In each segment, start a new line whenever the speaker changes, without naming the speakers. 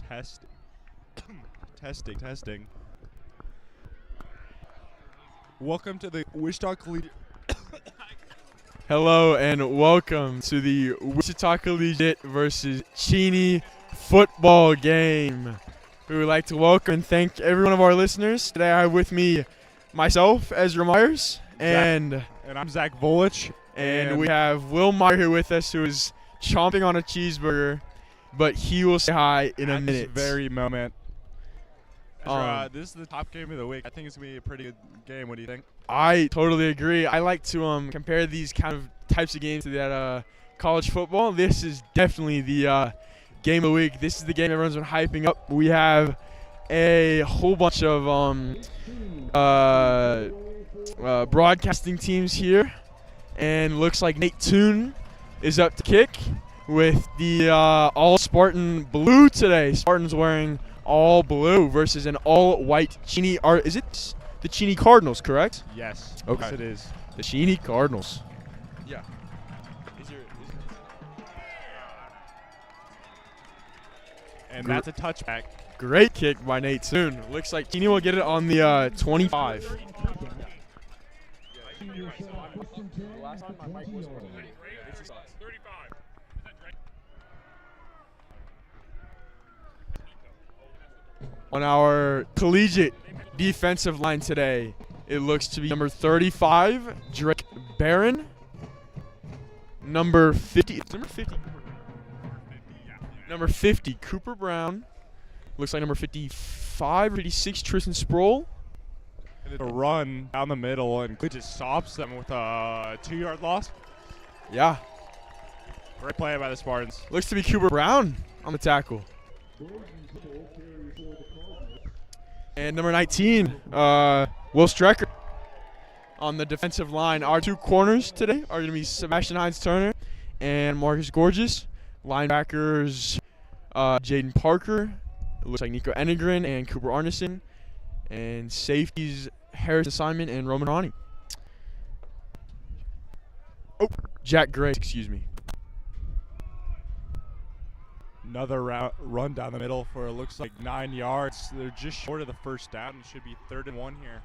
Testing. Testing. Welcome to the Wichita Collegiate.
Hello and welcome to the Wichita Collegiate versus Cheney football game. We would like to welcome and thank every one of our listeners. Today I have with me myself, Ezra Myers, and
I'm Zach Volich.
And we have Will Meyer here with us, who is chomping on a cheeseburger, but he will say hi in a minute.
At this very moment. Ezra, this is the top game of the week. I think it's going to be a pretty good game. What do you think?
I totally agree. I like to compare these kind of types of games to that college football. This is definitely the game of the week. This is the game everyone's been hyping up. We have a whole bunch of broadcasting teams here, and looks like Nate Toon is up to kick with the all Spartan blue today. Spartans wearing all blue versus an all white Cheney. Is it the Cheney Cardinals, correct?
Yes.
Okay.
Yes, it is.
The Cheney Cardinals. Yeah.
And that's a touchback.
Great kick by Nate Toon. Looks like Cheney will get it on the 25. On our collegiate defensive line today, it looks to be number 35, Drake Barron. Number 50. It's number 50. Number 50, Cooper Brown. Looks like number 55, 56, Tristan Sproul.
And a run down the middle, and Collegiate stops them with a 2-yard loss.
Yeah.
Great play by the Spartans.
Looks to be Cooper Brown on the tackle. And number 19, Will Strecker on the defensive line. Our two corners today are going to be Sebastian Hines-Turner and Marcus Gorgeous. Linebackers, Jaden Parker. It looks like Nico Enegren and Cooper Arneson. And safeties, Harrison Simon and Roman Ronnie. Oh, Jack Gray, excuse me.
Another run down the middle for it looks like 9 yards. They're just short of the first down. It should be 3rd and 1 here.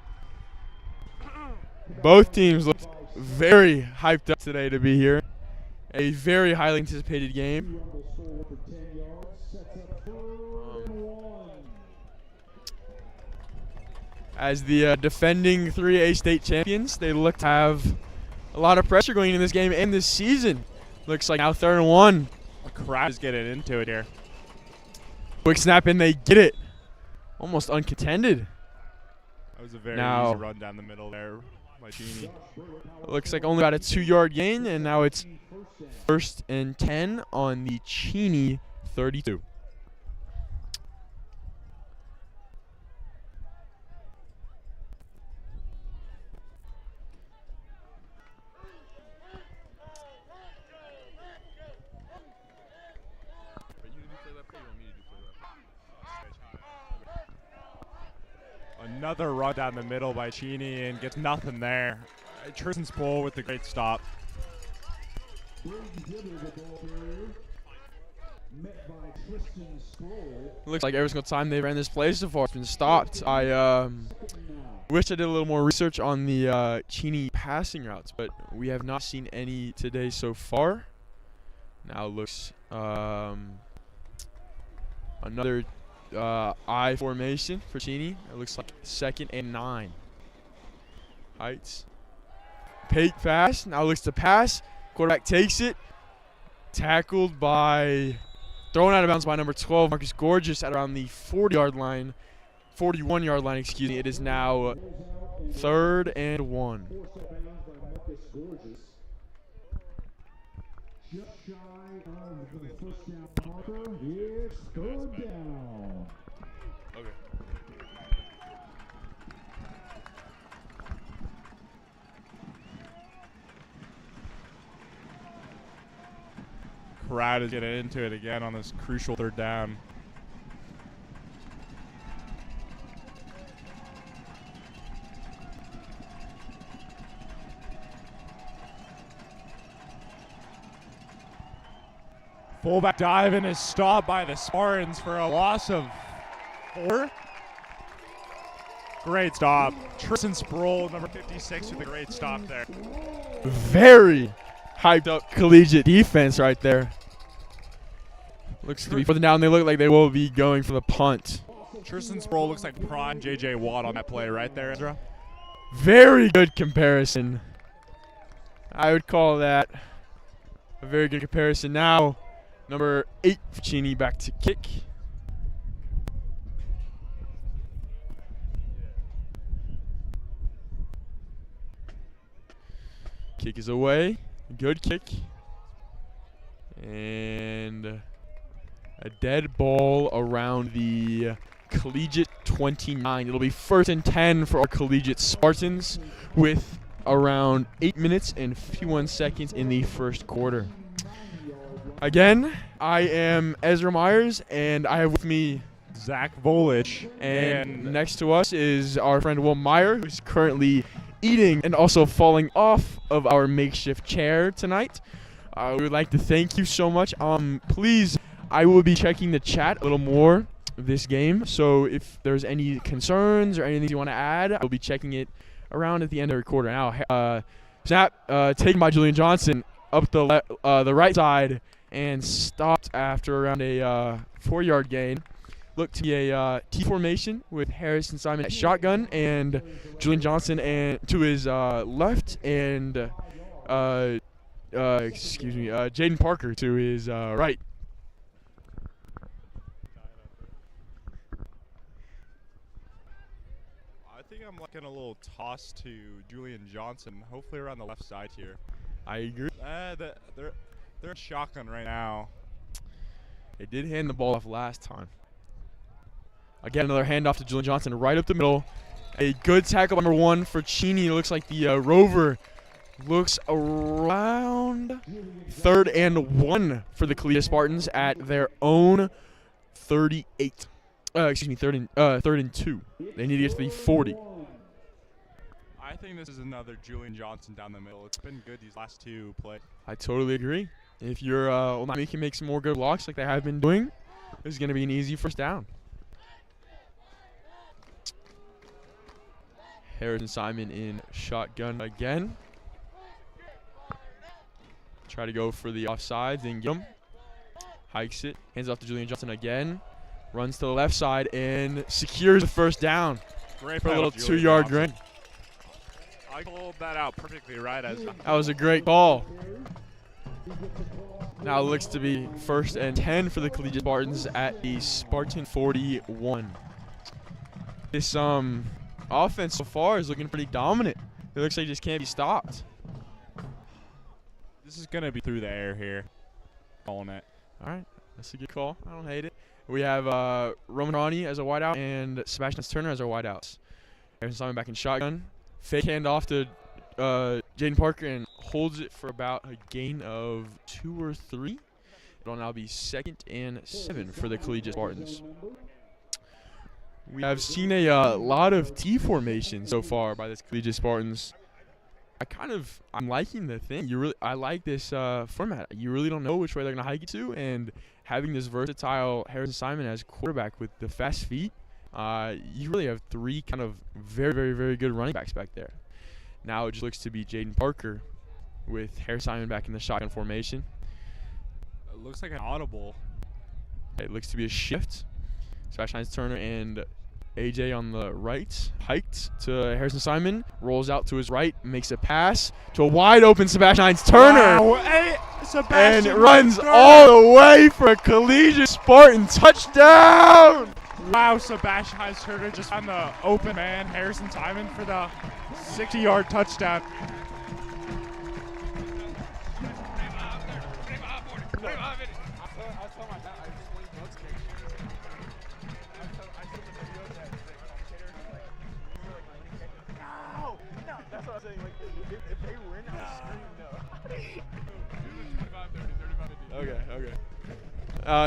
Both teams look very hyped up today to be here. A very highly anticipated game. As the defending 3A state champions, they look to have a lot of pressure going into this game and this season. Looks like now 3rd and 1.
The crowd is getting into it here.
Quick snap and they get it. Almost uncontended.
That was a very easy run down the middle there by Cheney.
Looks like only about a 2-yard gain, and now it's 1st and 10 on the Cheney 32.
Another run down the middle by Cheney and gets nothing there. Tristan Sproul with the great stop.
Looks like every single time they ran this play so far, it's been stopped. I wish I did a little more research on the Cheney passing routes, but we have not seen any today so far. Now looks another I formation for Cheney. It looks like 2nd and 9. Heights. Fake pass. Now looks to pass. Quarterback takes it. Tackled by, thrown out of bounds by number 12, Marcus Gorgeous, at around the 40-yard line. 41-yard line, excuse me. It is now 3rd and 1. Just shy of the first down marker. It's 3rd down. Okay.
Crowd is getting into it again on this crucial 3rd down. Fullback dive and is stopped by the Spartans for a loss of 4. Great stop. Tristan Sproul, number 56, with a great stop there.
Very hyped up Collegiate defense right there. Looks to be further down. They look like they will be going for the punt.
Tristan Sproul looks like prime J.J. Watt on that play right there, Ezra.
Very good comparison. I would call that a very good comparison. Now, number 8, Cheney back to kick. Kick is away. Good kick. And a dead ball around the Collegiate 29. It'll be 1st and 10 for our Collegiate Spartans with around 8 minutes and 51 seconds in the first quarter. Again, I am Ezra Myers, and I have with me
Zach Volich.
And next to us is our friend Will Meyer, who's currently eating and also falling off of our makeshift chair tonight. We would like to thank you so much. Please, I will be checking the chat a little more this game, so if there's any concerns or anything you want to add, I'll be checking it around at the end of the quarter. Now, snap taken by Julian Johnson up the right side and stopped after around a 4-yard gain. Looked to be a T formation with Harrison Simon at shotgun and Julian Johnson and to his left and Jaden Parker to his right.
I think I'm looking a little toss to Julian Johnson, hopefully around the left side here.
I agree.
They're in shotgun right now.
They did hand the ball off last time. Again, another handoff to Julian Johnson right up the middle. A good tackle by number 1 for Cheney. It looks like the Rover looks around 3rd and 1 for the Collegiate Spartans at their own 38. 3rd and 2. They need to get to the 40.
I think this is another Julian Johnson down the middle. It's been good these last 2 plays.
I totally agree. If you're we can make some more good blocks like they have been doing, this is going to be an easy first down. Harrison Simon in shotgun again. Try to go for the offsides and get him. Hikes it. Hands off to Julian Johnson again. Runs to the left side and secures the first down.
Great
for a little
Julian
2-yard
Johnson.
gain.
I called that out perfectly right.
That was a great call. Now it looks to be 1st and 10 for the Collegiate Spartans at the Spartan 41. This offense so far is looking pretty dominant. It looks like it just can't be stopped.
This is going to be through the air here. Calling it.
All right. That's a good call. I don't hate it. We have Roman Ronnie as a wideout and Sebastian Turner as our wideouts. Harrison Simon back in shotgun. Fake handoff to Jaden Parker and holds it for about a gain of 2 or 3. It'll now be 2nd and 7 for the Collegiate Spartans. We have seen a lot of T formation so far by this Collegiate Spartans. I'm liking the thing. I like this format. You really don't know which way they're gonna hike it to, and having this versatile Harrison Simon as quarterback with the fast feet, you really have 3 kind of very, very, very good running backs back there. Now it just looks to be Jaden Parker with Harrison Simon back in the shotgun formation.
It looks like an audible.
It looks to be a shift. Sebastian Turner and AJ on the right, hiked to Harrison Simon, rolls out to his right, makes a pass to a wide open Sebastian Turner.
Wow. Hey, Sebastian
and it runs
Turner.
all the way for a Collegiate Spartan touchdown.
Wow, Sebastian Turner just found the open man, Harrison Simon, for the 60-yard touchdown.
Okay.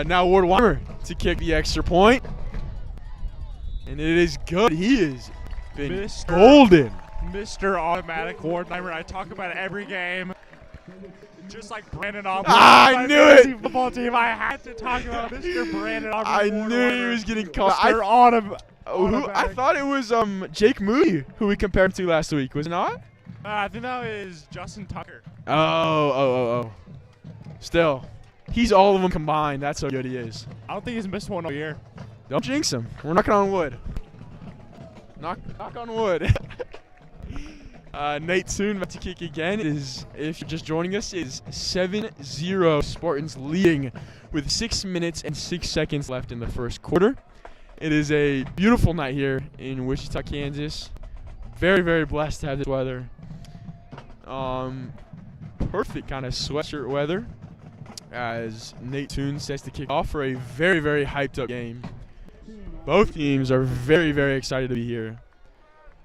Now Ward Weimer to kick the extra point. And it is good. He is been golden.
Mr. Automatic Ward Weimer. I talk about it every game. Just like Brandon Aubrey.
I knew it.
Football team. I had to talk about Mr. Brandon Aubrey.
I knew he was getting called.
Mr. Autumn.
I thought it was Jake Moody who we compared him to last week. Was it not?
I think that was Justin Tucker.
Oh. Still, he's all of them combined. That's how good he is.
I don't think he's missed one all year.
Don't jinx him. We're knocking on wood. Knock on wood. Nate Soon about to kick again. If you're just joining us, is 7-0 Spartans leading with 6 minutes and 6 seconds left in the first quarter. It is a beautiful night here in Wichita, Kansas. Very, very blessed to have this weather. Perfect kind of sweatshirt weather as Nate Soon sets to kick off for a very, very hyped up game. Both teams are very, very excited to be here.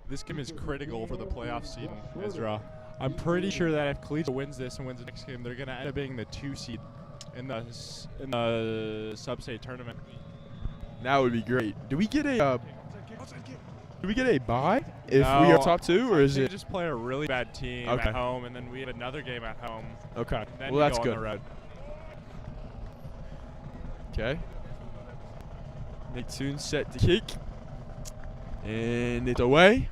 This game is critical for the playoff seed, Ezra. I'm pretty sure that if Collegiate wins this and wins the next game, they're going to end up being the 2 seed in the sub-state tournament.
That would be great. Do we get a bye if
No,
we are top 2, or is
they
it
just play a really bad team at home, and then we have another game at home.
Okay?
Then
Well, that's
go
good.
on the road.
Okay. Nate Soon set to kick, and it's away.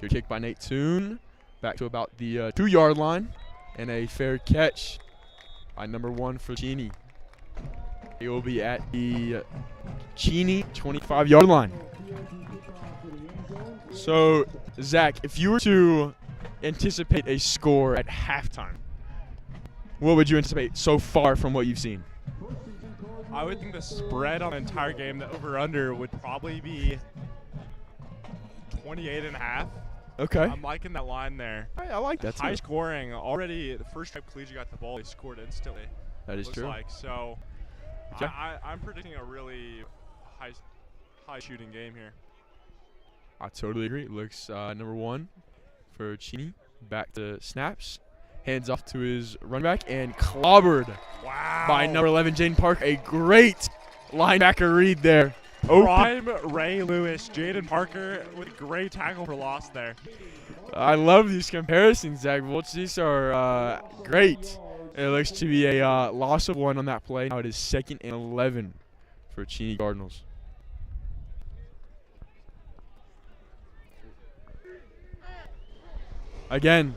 Good kick by Nate Soon. Back to about the 2-yard line, and a fair catch by number 1 for Cheney. He will be at the Cheney 25-yard line. So, Zach, if you were to anticipate a score at halftime, what would you anticipate so far from what you've seen?
I would think the spread on the entire game, the over-under, would probably be 28.5.
Okay.
I'm liking that line there.
I like that too.
High scoring. Already, the first time Collegiate got the ball, they scored instantly.
That is
looks
true.
Like. So,
Okay.
I'm predicting a really high shooting game here.
I totally agree. It looks number 1 for Cheney. Back to snaps. Hands off to his running back and clobbered by number 11, Jaden Parker. A great linebacker read there.
Prime Ray Lewis, Jaden Parker with a great tackle for loss there.
I love these comparisons, Zach Volch. These are great. It looks to be a loss of 1 on that play. Now it is 2nd and 11 for Cheney Cardinals. Again,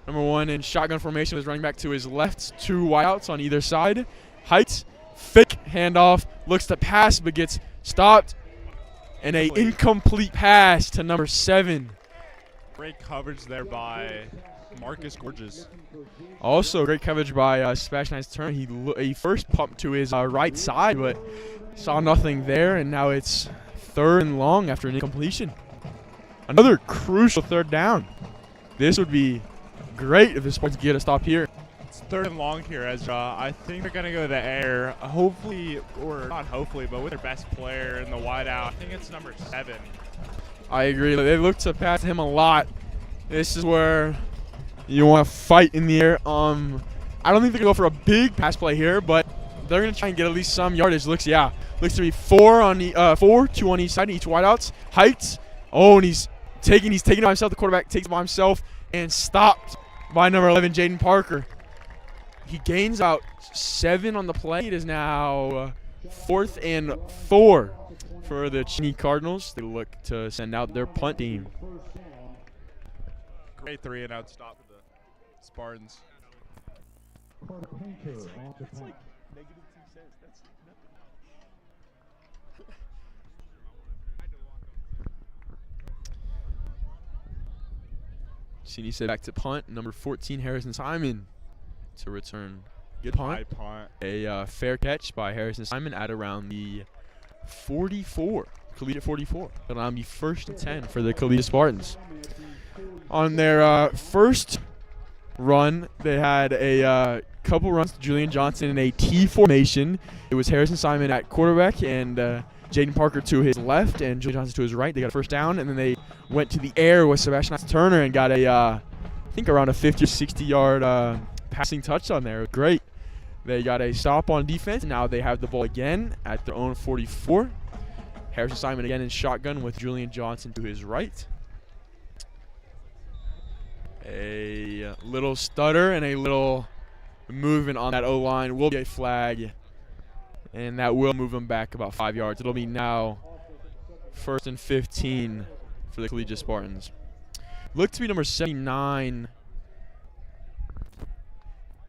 number 1 in shotgun formation was running back to his left, 2 wideouts on either side. Heights, fake handoff, looks to pass but gets stopped. And a incomplete pass to number 7.
Great coverage there by Marcus Gorges.
Also, great coverage by Sebastian Turner. He first pumped to his right side, but saw nothing there, and now it's 3rd and long after an incompletion. Another crucial 3rd down. This would be great if the Spartans get a stop here.
It's 3rd and long here, Ezra. I think they're going to go to the air. Hopefully, or not hopefully, but with their best player in the wideout. I think it's number 7.
I agree. They look to pass him a lot. This is where you want to fight in the air. I don't think they're going to go for a big pass play here, but they're going to try and get at least some yardage. Looks to be 4 on the 2 on each side, each wideouts. Heights. Oh, and he's taking it by himself. The quarterback takes it by himself and stopped by number 11, Jaden Parker. He gains about 7 on the play. It is now 4th and 4 for the Cheney Cardinals. They look to send out their punt team.
Great 3-and-out stop for the Spartans. It's like -2 cents. That's
Cheney set back to punt. Number 14, Harrison Simon, to return. Good punt.
high punt.
A fair catch by Harrison Simon at around the 44. Collegiate 44. Around the 1st and 10 for the Collegiate Spartans. On their first run, they had a couple runs to Julian Johnson in a T formation. It was Harrison Simon at quarterback and Jaden Parker to his left and Julian Johnson to his right. They got a 1st down, and then they went to the air with Sebastian Turner and got a, I think around a 50 or 60-yard passing touchdown there. Great. They got a stop on defense. Now they have the ball again at their own 44. Harrison Simon again in shotgun with Julian Johnson to his right. A little stutter and a little movement on that O-line will be a flag, and that will move them back about 5 yards. It'll be now 1st and 15 for the Collegiate Spartans. Look to be number 79.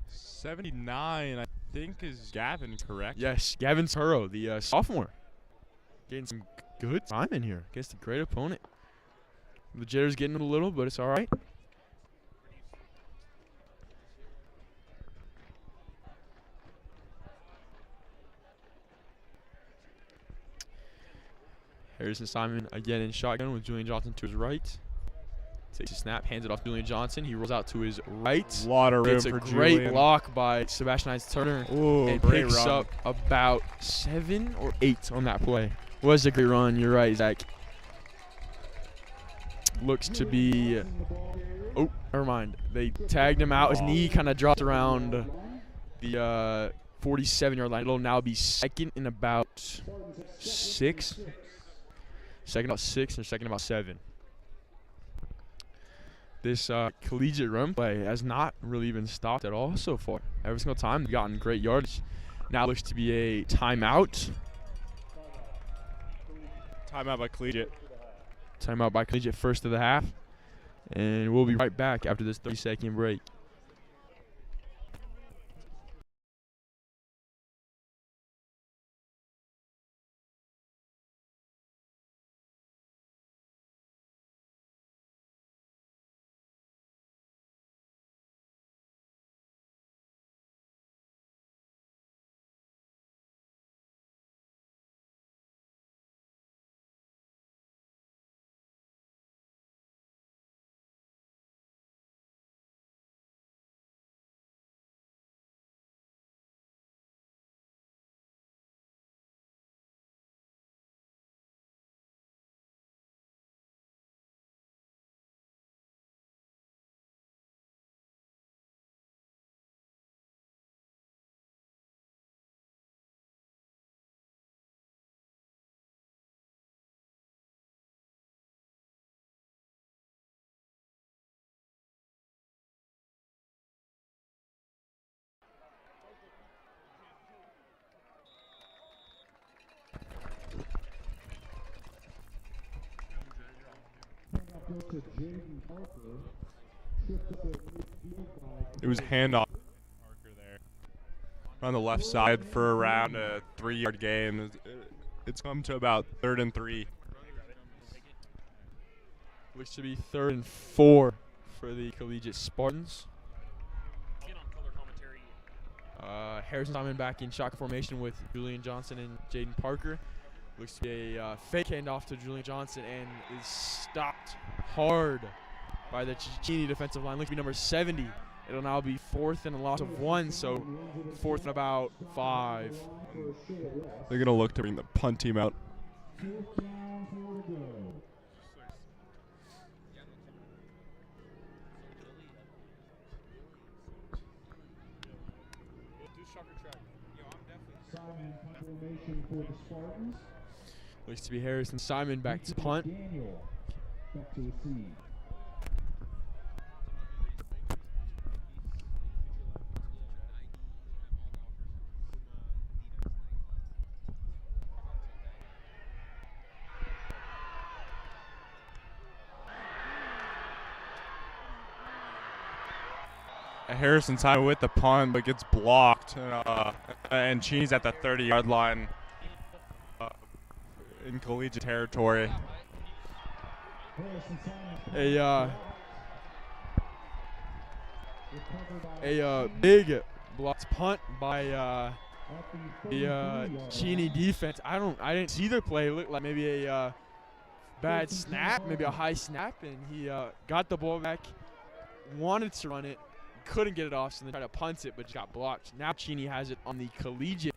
79, I think, is Gavin, correct?
Yes, Gavin Turro, the sophomore. Getting some good time in here against a great opponent. The jitter's getting a little, but it's all right. Harrison Simon again in shotgun with Julian Johnson to his right. Takes a snap, hands it off to Julian Johnson. He rolls out to his right.
A lot of room
It's a
for
great
Julian.
block by Sebastian Hines-Turner.
Ooh,
And
great
picks
run.
up about 7 or 8 on that play. Was a great run. You're right, Zach. Looks to be. Oh, never mind. They tagged him out. His knee kind of dropped around the 47-yard line. It'll now be second and about 6. Second about 6 and second about 7. This collegiate run play has not really been stopped at all so far. Every single time they've gotten great yardage. Now looks to be a timeout.
Timeout by Collegiate.
Timeout by Collegiate, first of the half. And we'll be right back after this 30-second break.
It was handoff Parker there on the left side for around a 3-yard gain. It's come to about 3rd and 3.
Looks to be 3rd and 4 for the Collegiate Spartans. Harrison Simon back in shotgun formation with Julian Johnson and Jaden Parker. Looks to be a fake handoff to Julian Johnson and is stopped hard by the Cheney defensive line. Looks to be number 70. It'll now be 4th and a loss of 1, so 4th and about 5.
They're going to look to bring the punt team out.
Looks to be Harrison Simon back to punt.
Harrison Simon with the punt, but gets blocked. And Cheney's at the 30-yard line in Collegiate territory.
A big blocked punt by the Cheney defense. I didn't see their play. It looked like maybe a bad snap, maybe a high snap, and he got the ball back, wanted to run it, couldn't get it off, so they tried to punt it, but just got blocked. Now Cheney has it on the Collegiate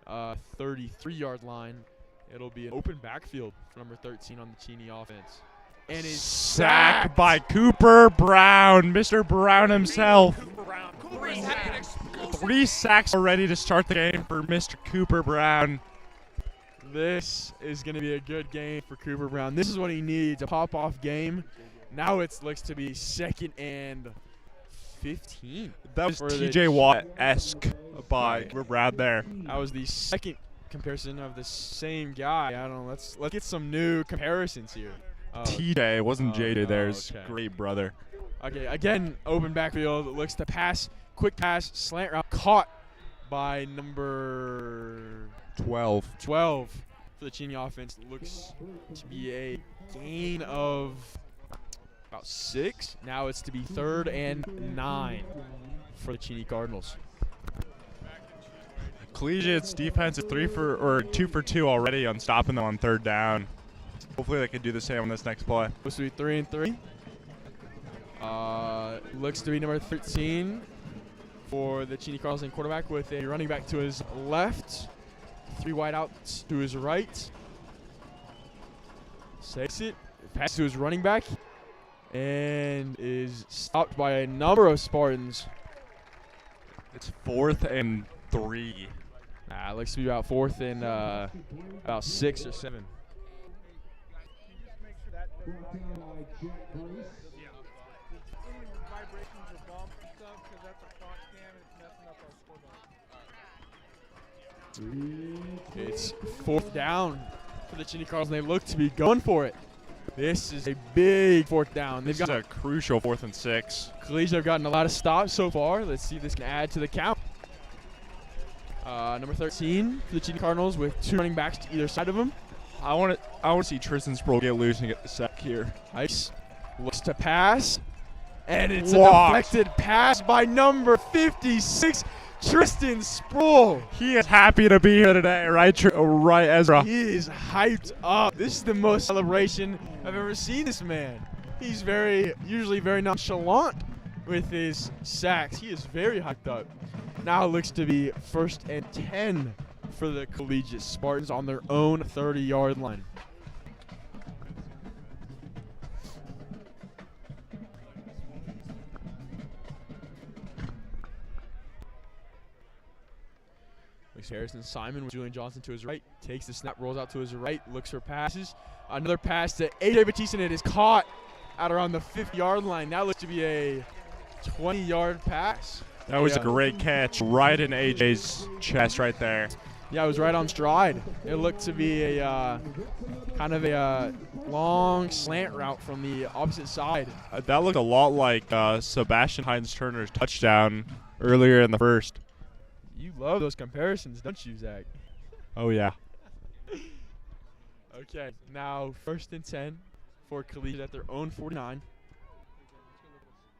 33-yard line. It'll be an open backfield for number 13 on the Cheney offense. And is
sacked by Cooper Brown, Mr. Brown himself. 3 sacks already to start the game for Mr. Cooper Brown.
This is going to be a good game for Cooper Brown. This is what he needs, a pop-off game. Now it looks to be 2nd and 15.
That was TJ Watt-esque by Brad there.
That was the second comparison of the same guy. I don't know. Let's get some new comparisons here.
TJ, it wasn't JJ there. It's
okay.
great, brother.
Okay, again, open backfield. Looks to pass. Quick pass, slant route, caught by number
12
for the Cheney offense. Looks to be a gain of about 6. Now it's to be 3rd and 9 for the Cheney Cardinals.
Collegiate's defense is 2 for 2 already on stopping them on 3rd down. Hopefully they can do the same on this next play.
Supposed to be 3 and 3. Looks to be number 13 for the Cheney Cardinals and quarterback with a running back to his left. 3 wide outs to his right. Takes it. Passes to his running back. And is stopped by a number of Spartans.
It's 4th and 3.
It looks to be about 4th and about 6 or 7. It's 4th down for the Cheney Cardinals, and they look to be going for it. This is a big 4th down.
This is a crucial 4th and 6.
Collegiate have gotten a lot of stops so far. Let's see if this can add to the count. Number 13 for the Cheney Cardinals with 2 running backs to either side of him.
I want to see Tristan Sproul get loose and get the sack here.
Nice. Looks to pass. And it's a deflected pass by number 56, Tristan Sproul.
He is happy to be here today, right, Ezra?
He is hyped up. This is the most celebration I've ever seen this man. He's usually very nonchalant with his sacks. He is very hyped up. Now it looks to be 1st and 10 for the Collegiate Spartans on their own 30-yard line. Harrison Simon with Julian Johnson to his right. Takes the snap, rolls out to his right, looks for passes. Another pass to A.J. Batista, and it is caught out around the 50-yard line. Now looks to be a 20-yard pass.
That was a great catch right in A.J.'s chest right there.
Yeah, it was right on stride. It looked to be a kind of a long slant route from the opposite side.
That looked a lot like Sebastian Hines-Turner's touchdown earlier in the first.
You love those comparisons, don't you, Zach?
Oh, yeah.
Okay, now 1st and 10 for Collegiate at their own 49.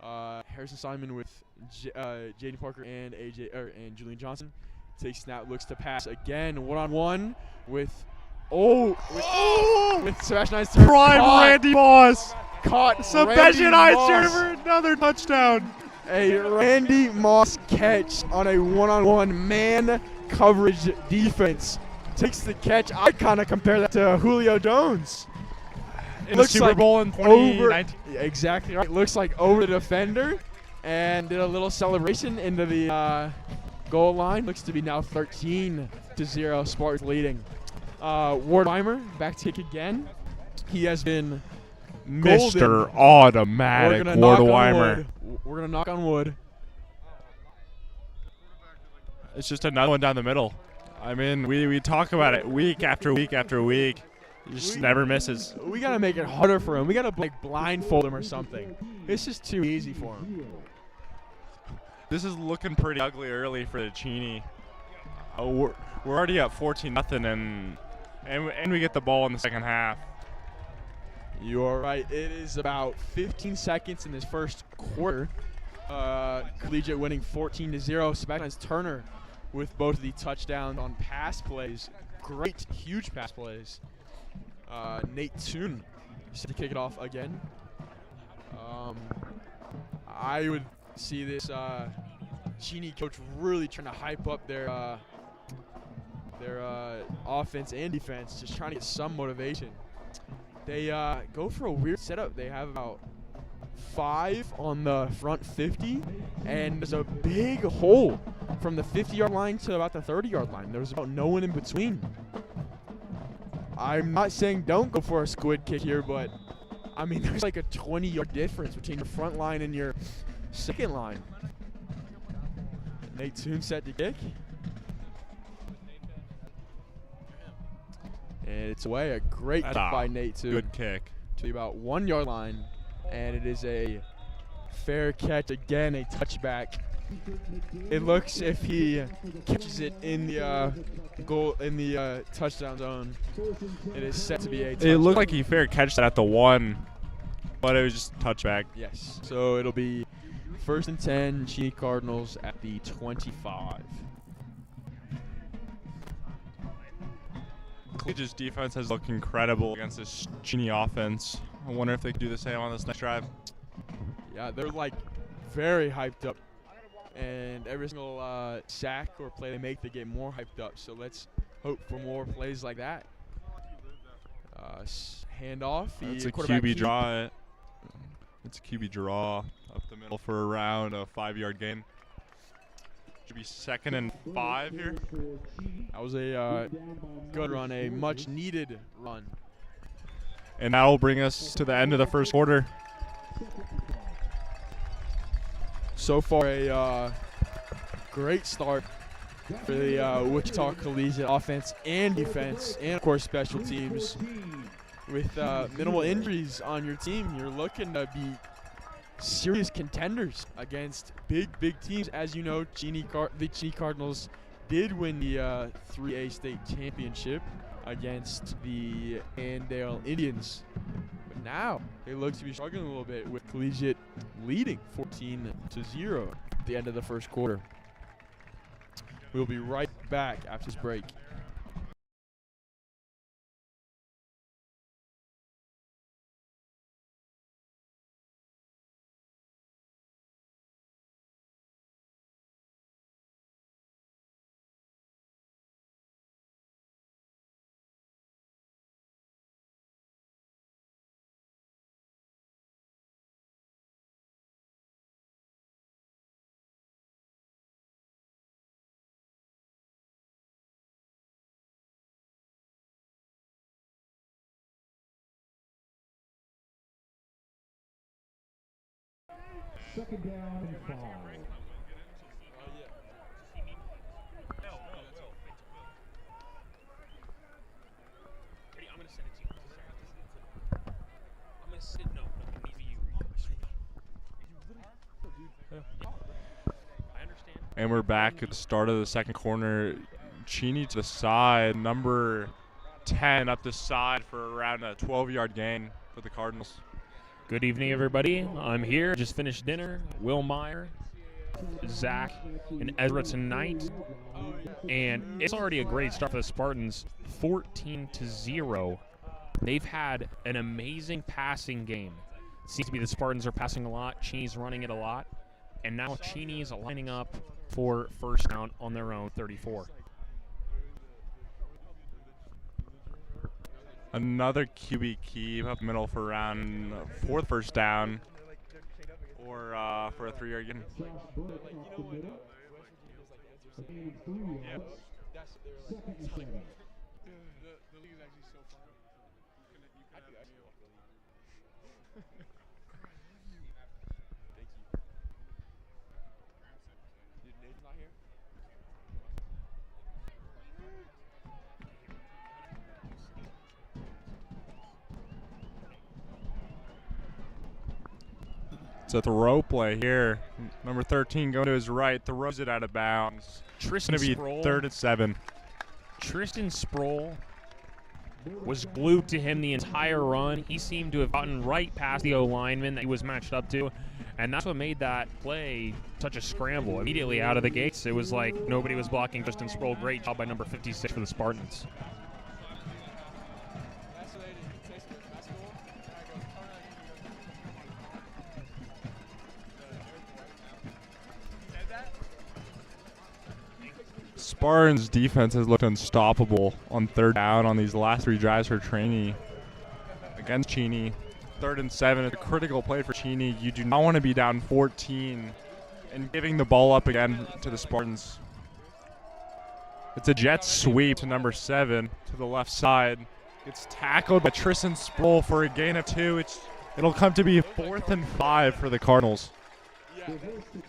Harrison Simon with Jaden Parker and Julian Johnson. Takes snap, looks to pass again, one-on-one with Sebastian Hines-Turner.
Prime Randy Moss.
Caught
Sebastian Hines-Turner for another touchdown.
A Randy Moss catch on a one-on-one man coverage defense. Takes the catch. I kind of compare that to Julio Jones.
In the Super Bowl in 2019.
Exactly right. Looks like over the defender and did a little celebration into the goal line. Looks to be now 13-0. Spartans leading. Ward Weimer back to kick again. He has been
Mr. Automatic Ward Weimer.
We're going to knock on wood.
It's just another one down the middle. I mean, we talk about it week after week after week. He just never misses.
We got to make it harder for him. We got to blindfold him or something. It's just too easy for him.
This is looking pretty ugly early for the Cheney. We're already up 14-0, and we get the ball in the second half.
You are right. It is about 15 seconds in this first quarter. Collegiate winning 14-0. Sebastian Turner with both of the touchdowns on pass plays. Great, huge pass plays. Nate Toon set to kick it off again. I would see this Cheney coach really trying to hype up their offense and defense, just trying to get some motivation. They go for a weird setup. They have about 5 on the front 50, and there's a big hole from the 50-yard line to about the 30-yard line. There's about no one in between. I'm not saying don't go for a squid kick here, but I mean, there's like a 20-yard difference between your front line and your second line. Nate Toon set to kick. And it's away. A great kick by Nate Toon.
Good kick.
To the about 1 yard line. And it is a fair catch. Again, a touchback. It looks if he catches it in the touchdown zone, it is set to be a touchdown.
It looked like he fair catched that at the 1, but it was just touchback.
Yes. So it'll be 1st and 10, Cheney Cardinals at the 25.
Collegiate's defense has looked incredible against this Cheney offense. I wonder if they can do the same on this next drive.
Yeah, they're like very hyped up. And every single sack or play they make, they get more hyped up. So let's hope for more plays like that. Handoff.
It's a QB draw. It's a QB draw up the middle for around a 5-yard gain. Should be 2nd and 5 here.
That was a good run, a much needed run.
And that will bring us to the end of the first quarter.
So far, a great start for the Wichita Collegiate offense and defense, and of course special teams. With minimal injuries on your team, you're looking to be serious contenders against big teams. As you know, the Cheney Cardinals did win the 3A state championship against the Andale Indians. But now they look to be struggling a little bit, with Collegiate leading 14-0 at the end of the first quarter. We'll be right back after this break.
Second down and 5.
And we're back at the start of the second corner. Cheney to the side, number 10 up the side for around a 12-yard gain for the Cardinals.
Good evening, everybody. I'm here. Just finished dinner. Will Meyer, Zach, and Ezra tonight. And it's already a great start for the Spartans, 14-0. They've had an amazing passing game. It seems to be the Spartans are passing a lot. Cheney's running it a lot. And now Cheney's lining up for first down on their own 34.
Another QB keep up middle for the first down, or for a 3-yard gain. It's a throw play here. Number 13 going to his right, throws it out of bounds. It's going to be 3rd and 7.
Tristan Sproul was glued to him the entire run. He seemed to have gotten right past the O-lineman that he was matched up to, and that's what made that play such a scramble. Immediately out of the gates, it was like nobody was blocking Tristan Sproul. Great job by number 56 for the Spartans.
Spartans defense has looked unstoppable on 3rd down on these last 3 drives for Cheney against Cheney. 3rd and 7, a critical play for Cheney. You do not want to be down 14 and giving the ball up again to the Spartans. It's a jet sweep to number 7 to the left side. Gets tackled by Tristan Sproul for a gain of 2. It'll come to be 4th and 5 for the Cardinals.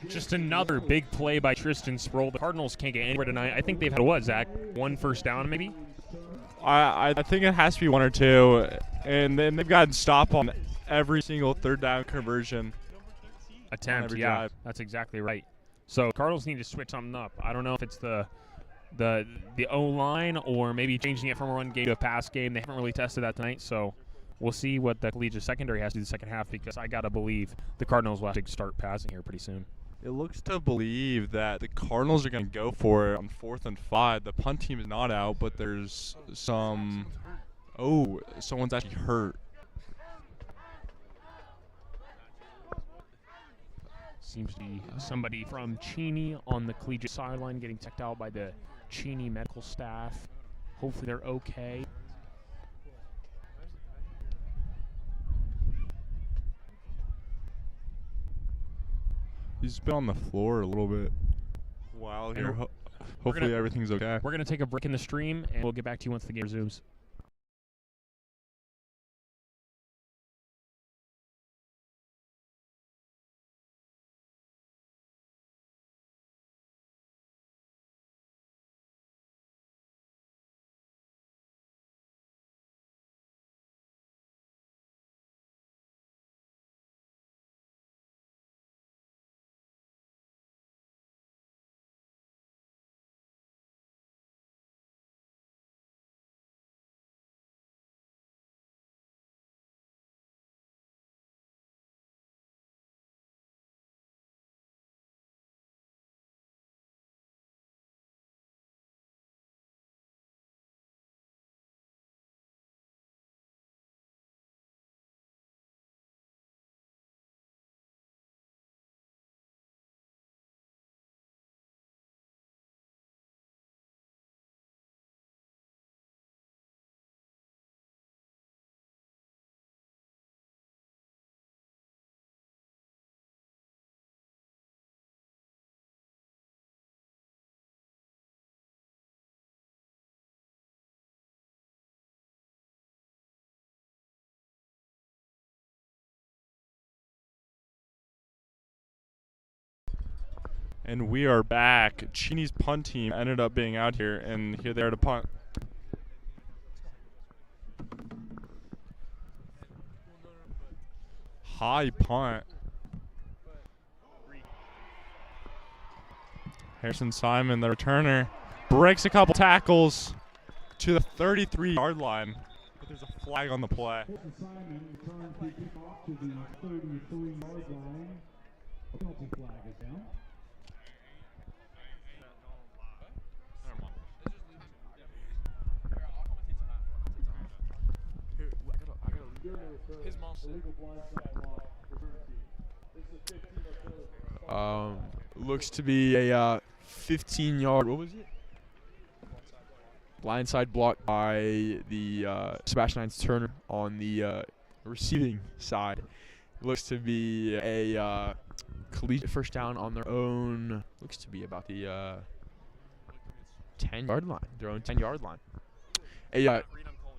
Just another big play by Tristan Sproul. The Cardinals can't get anywhere tonight. I think they've had, what, Zach? 1 first down, maybe?
I think it has to be 1 or 2. And then they've gotten stop on every single 3rd down conversion.
Attempt, yeah.
Drive.
That's exactly right. So Cardinals need to switch something up. I don't know if it's the O-line or maybe changing it from a run game to a pass game. They haven't really tested that tonight, so we'll see what the Collegiate secondary has to do the second half, because I got to believe the Cardinals will have to start passing here pretty soon.
It looks to believe that the Cardinals are going to go for it on 4th and 5. The punt team is not out, but there's some – oh, someone's actually hurt.
Seems to be somebody from Cheney on the Collegiate sideline getting checked out by the Cheney medical staff. Hopefully they're okay.
He's been on the floor a little bit while here. Hopefully everything's okay.
We're going to take a break in the stream, and we'll get back to you once the game resumes.
And we are back. Cheney's punt team ended up being out here, and here they are to punt. High punt. Harrison Simon, the returner, breaks a couple tackles to the 33-yard line. But there's a flag on the play.
Harrison Simon returns the kickoff to the 33-yard line. A penalty flag is down.
His mom said. Looks to be a 15-yard. What was it? Blindside block by the Sebastian Hines Turner on the receiving side. Looks to be a Collegiate first down on their own. Looks to be about the 10-yard line. Their own 10-yard line. A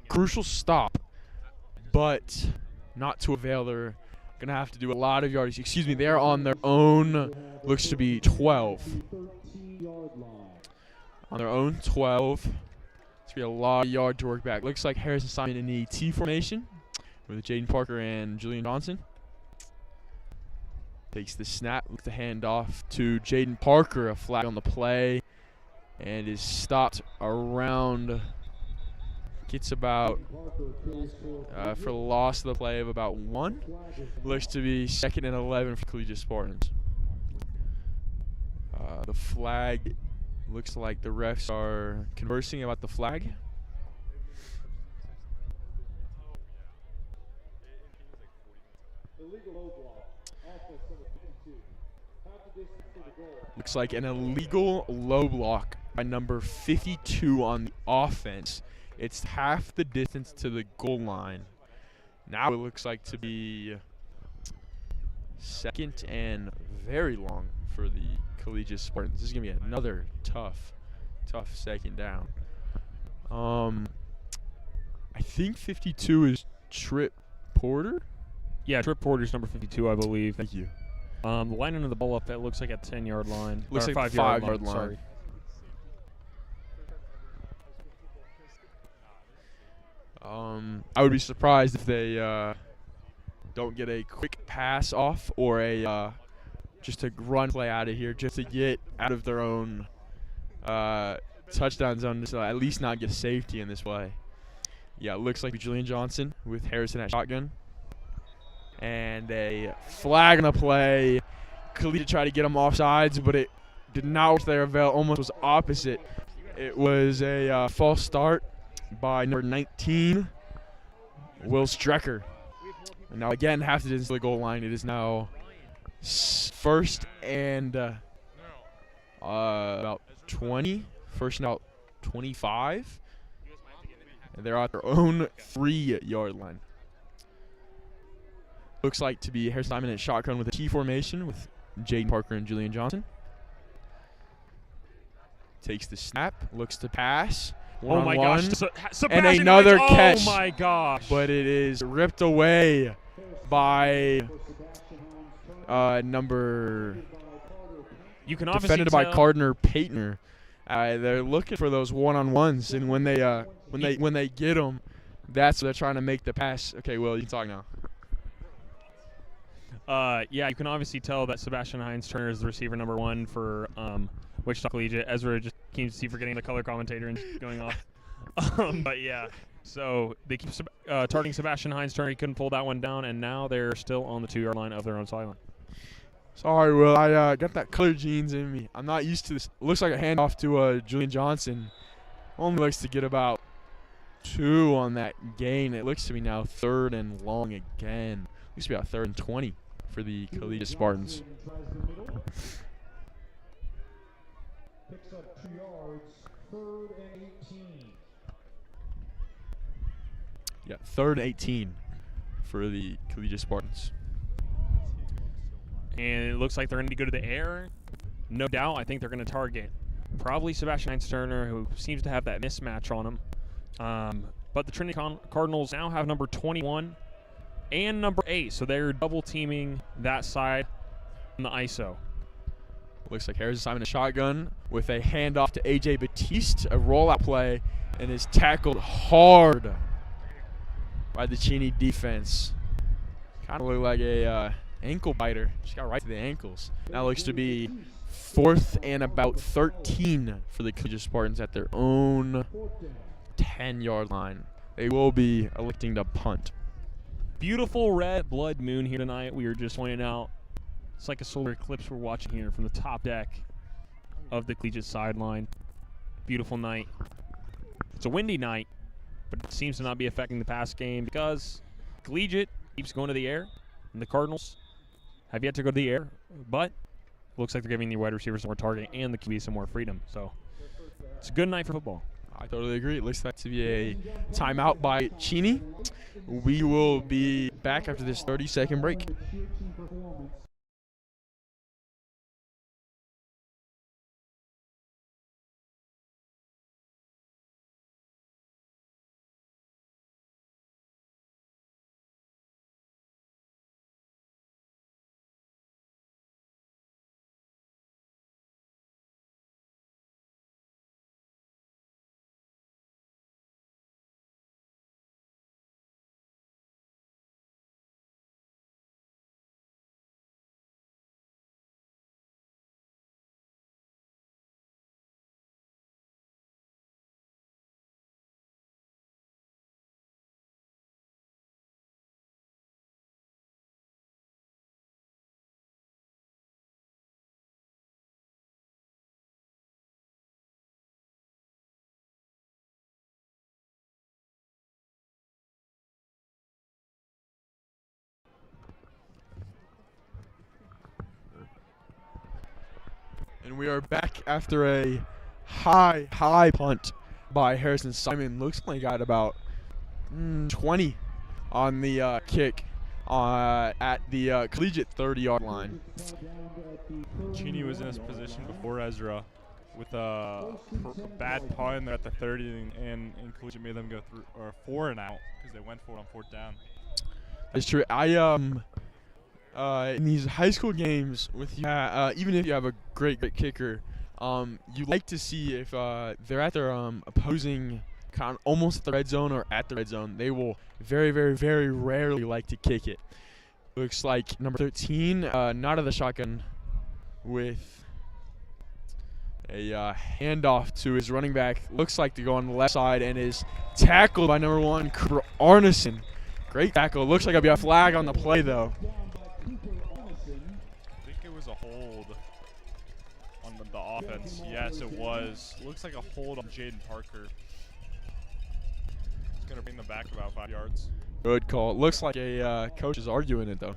crucial stop, but not to avail. They're going to have to do a lot of yardage. Excuse me, they're on their own, looks to be 12. On their own 12. It's going to be a lot of yard to work back. Looks like Harrison Simon in the T formation with Jaden Parker and Julian Johnson. Takes the snap, looks the hand off to Jaden Parker, a flag on the play, and is stopped around. Gets about, for the loss of the play of about 1. Looks to be 2nd and 11 for Collegiate Spartans. The flag, looks like the refs are conversing about the flag. Looks like an illegal low block by number 52 on the offense. It's half the distance to the goal line. Now it looks like to be 2nd and very long for the Collegiate Spartans. This is going to be another tough 2nd down. I think 52 is Trip Porter.
Yeah, Trip Porter's number 52, I believe.
Thank you.
The lining of the ball up, it looks like a 10-yard line.
Looks
or
like
5-yard
5-yard line.
Sorry.
I would be surprised if they don't get a quick pass off or a just a run play out of here just to get out of their own touchdown zone, so at least not get safety in this play. Yeah, it looks like Julian Johnson with Harrison at shotgun. And a flag on the play. Collegiate tried to get him off sides, but it did not work there. Almost was opposite. It was a false start by number 19, Will Strecker. And now again, half the distance to the goal line. It is now first and about 20. First and about 25. And they're at their own 3-yard line. Looks like to be Harrison Simon at shotgun with a T formation with Jaden Parker and Julian Johnson. Takes the snap, looks to pass.
Oh my gosh.
And another catch.
Oh my gosh.
But it is ripped away by number
you can obviously
defended by Cardner Paytner. They're looking for those one-on-ones, and when they get them, that's what they're trying to make the pass. Okay, Will, you can talk now.
Yeah, you can obviously tell that Sebastian Hines-Turner is the receiver number 1 for Wichita Collegiate. Ezra just keeps forgetting the color commentator and going off. But yeah, so they keep targeting Sebastian Hines-Turner. He couldn't pull that one down, and now they're still on the 2-yard line of their own sideline.
Sorry, Will. I got that color genes in me. I'm not used to this. Looks like a handoff to Julian Johnson. Only looks to get about 2 on that gain. It looks to be now 3rd and long again. Looks to be about 3rd and 20 for the Collegiate Spartans.
Picks up 2 yards, 3rd and 18.
Yeah, 3rd and 18 for the Collegiate Spartans.
And it looks like they're going to go to the air. No doubt, I think they're going to target probably Sebastian Hines-Turner, who seems to have that mismatch on him. But the Trinity Cardinals now have number 21 and number 8, so they're double-teaming that side in the ISO.
Looks like Harrison Simon a shotgun with a handoff to A.J. Batiste, a rollout play, and is tackled hard by the Cheney defense. Kind of looked like a ankle biter. Just got right to the ankles. Now looks to be 4th and about 13 for the Collegiate Spartans at their own 10-yard line. They will be electing to punt.
Beautiful red blood moon here tonight. We were just pointing out. It's like a solar eclipse we're watching here from the top deck of the Collegiate sideline. Beautiful night. It's a windy night, but it seems to not be affecting the pass game because Collegiate keeps going to the air, and the Cardinals have yet to go to the air, but looks like they're giving the wide receivers more target and the QB some more freedom. So it's a good night for football.
I totally agree. It looks like to be a timeout by Cheney. We will be back after this 30-second break. And we are back after a high punt by Harrison Simon. Looks like he got about 20 on the kick at the Collegiate 30-yard line.
Cheney was in this position before Ezra with a bad punt there at the 30, and Collegiate made them go through or 4 and out because they went for it on 4th down.
It's true. In these high school games, with even if you have a great kicker, you like to see if they're at their opposing, almost at the red zone or at the red zone. They will very, very, very rarely like to kick it. Looks like number 13, not of the shotgun, with a handoff to his running back. Looks like to go on the left side and is tackled by number 1, Cooper Arneson. Great tackle. Looks like I'll be a flag on the play, though.
I think it was a hold on the offense. Yes, it was. Looks like a hold on Jaden Parker. It's going to bring them back about 5 yards.
Good call. Looks like a coach is arguing it, though.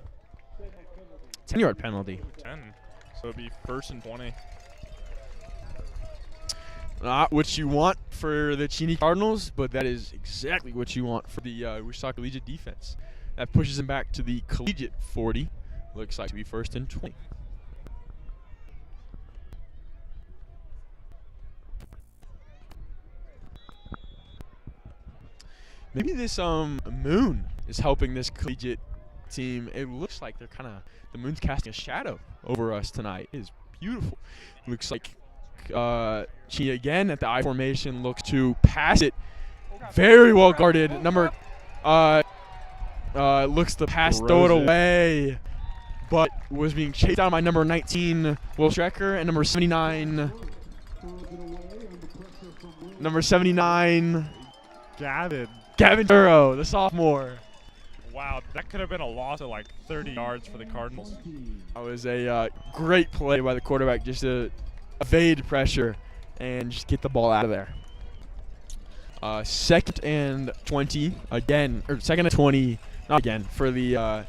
10-yard penalty.
10. So it'd be 1st and 20.
Not what you want for the Cheney Cardinals, but that is exactly what you want for the Wichita Collegiate defense. That pushes them back to the Collegiate 40. Looks like to be 1st and 20. Maybe this moon is helping this Collegiate team. It looks like they're the moon's casting a shadow over us tonight. It is beautiful. Looks like Cheney again at the I formation looks to pass it. Very well guarded. Looks to pass, throw it away, but was being chased down by number 19, Will Strecker, and number 79, Gavin Duro, the sophomore.
Wow, that could have been a loss of like 30 yards for the Cardinals.
That was a great play by the quarterback just to evade pressure and just get the ball out of there. 2nd and 20 again, or 2nd and 20, not again, for the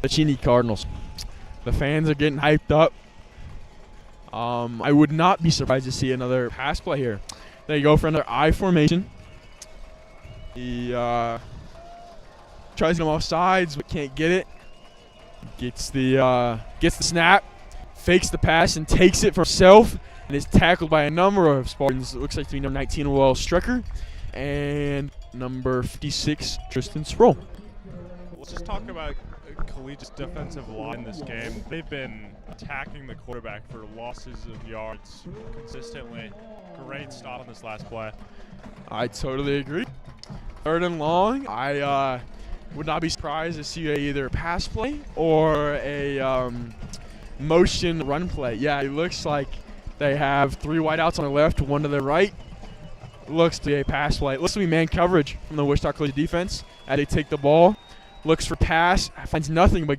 Cheney Cardinals. The fans are getting hyped up. I would not be surprised to see another pass play here. There you go for another I formation. He tries to go off sides but can't get it. Gets the snap, fakes the pass and takes it for himself, and is tackled by a number of Spartans. It looks like to be number 19, Will Strecker, and number 56, Tristan Sproul.
Let's just talk about Collegiate's defensive line in this game. They've been attacking the quarterback for losses of yards consistently. Great stop on this last play.
I totally agree. 3rd and long. I would not be surprised to see either a pass play or a motion run play. Yeah, it looks like they have 3 wideouts on the left, 1 to the right. Looks to be a pass play. Looks to be man coverage from the Wichita Collegiate defense as they take the ball. Looks for pass, finds nothing, but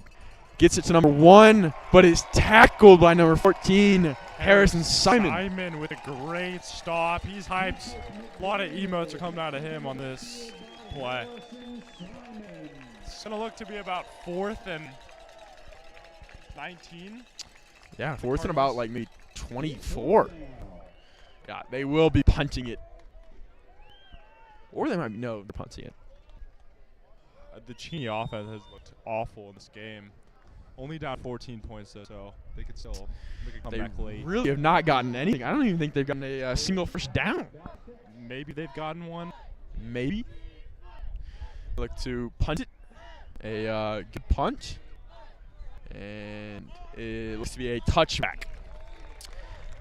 gets it to number 1, but is tackled by number 14, Harrison Simon.
Simon with a great stop. He's hyped. A lot of emotes are coming out of him on this play. It's going to look to be about 4th and 19.
Yeah, 4th and about like maybe 24. Yeah, they will be punting it. Or they might be, no, they're punting it.
The Cheney offense has looked awful in this game. Only down 14 points, though, so they could still make a comeback late.
They really have not gotten anything. I don't even think they've gotten a single first down.
Maybe they've gotten one.
Maybe. Look to punt it. A good punt. And it looks to be a touchback.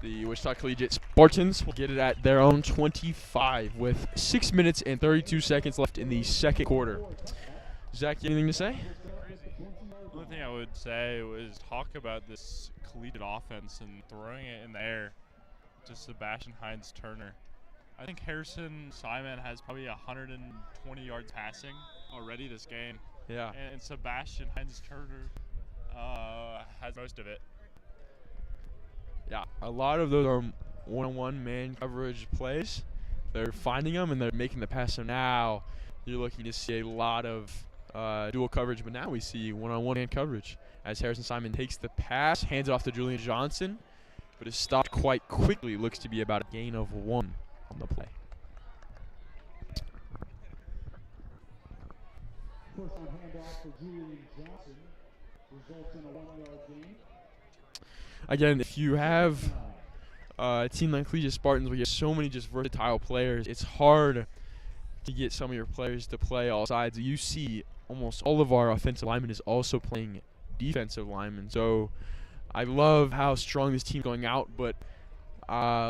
The Wichita Collegiate Spartans will get it at their own 25 with 6 minutes and 32 seconds left in the 2nd quarter. Zach, anything to say?
The only thing I would say was talk about this Collegiate offense and throwing it in the air to Sebastian Hines-Turner. I think Harrison Simon has probably 120 yards passing already this game.
Yeah.
And Sebastian Hines-Turner has most of it.
Yeah, a lot of those are one-on-one man coverage plays. They're finding them and they're making the pass. So now you're looking to see a lot of dual coverage, but now we see one-on-one man coverage as Harrison Simon takes the pass, hands it off to Julian Johnson, but is stopped quite quickly. Looks to be about a gain of 1 on the play.
First on handoff for Julian Johnson results in a 1-yard gain.
Again, if you have a team like Collegiate Spartans where you have so many just versatile players, it's hard to get some of your players to play all sides. You see almost all of our offensive linemen is also playing defensive linemen. So I love how strong this team's going out, but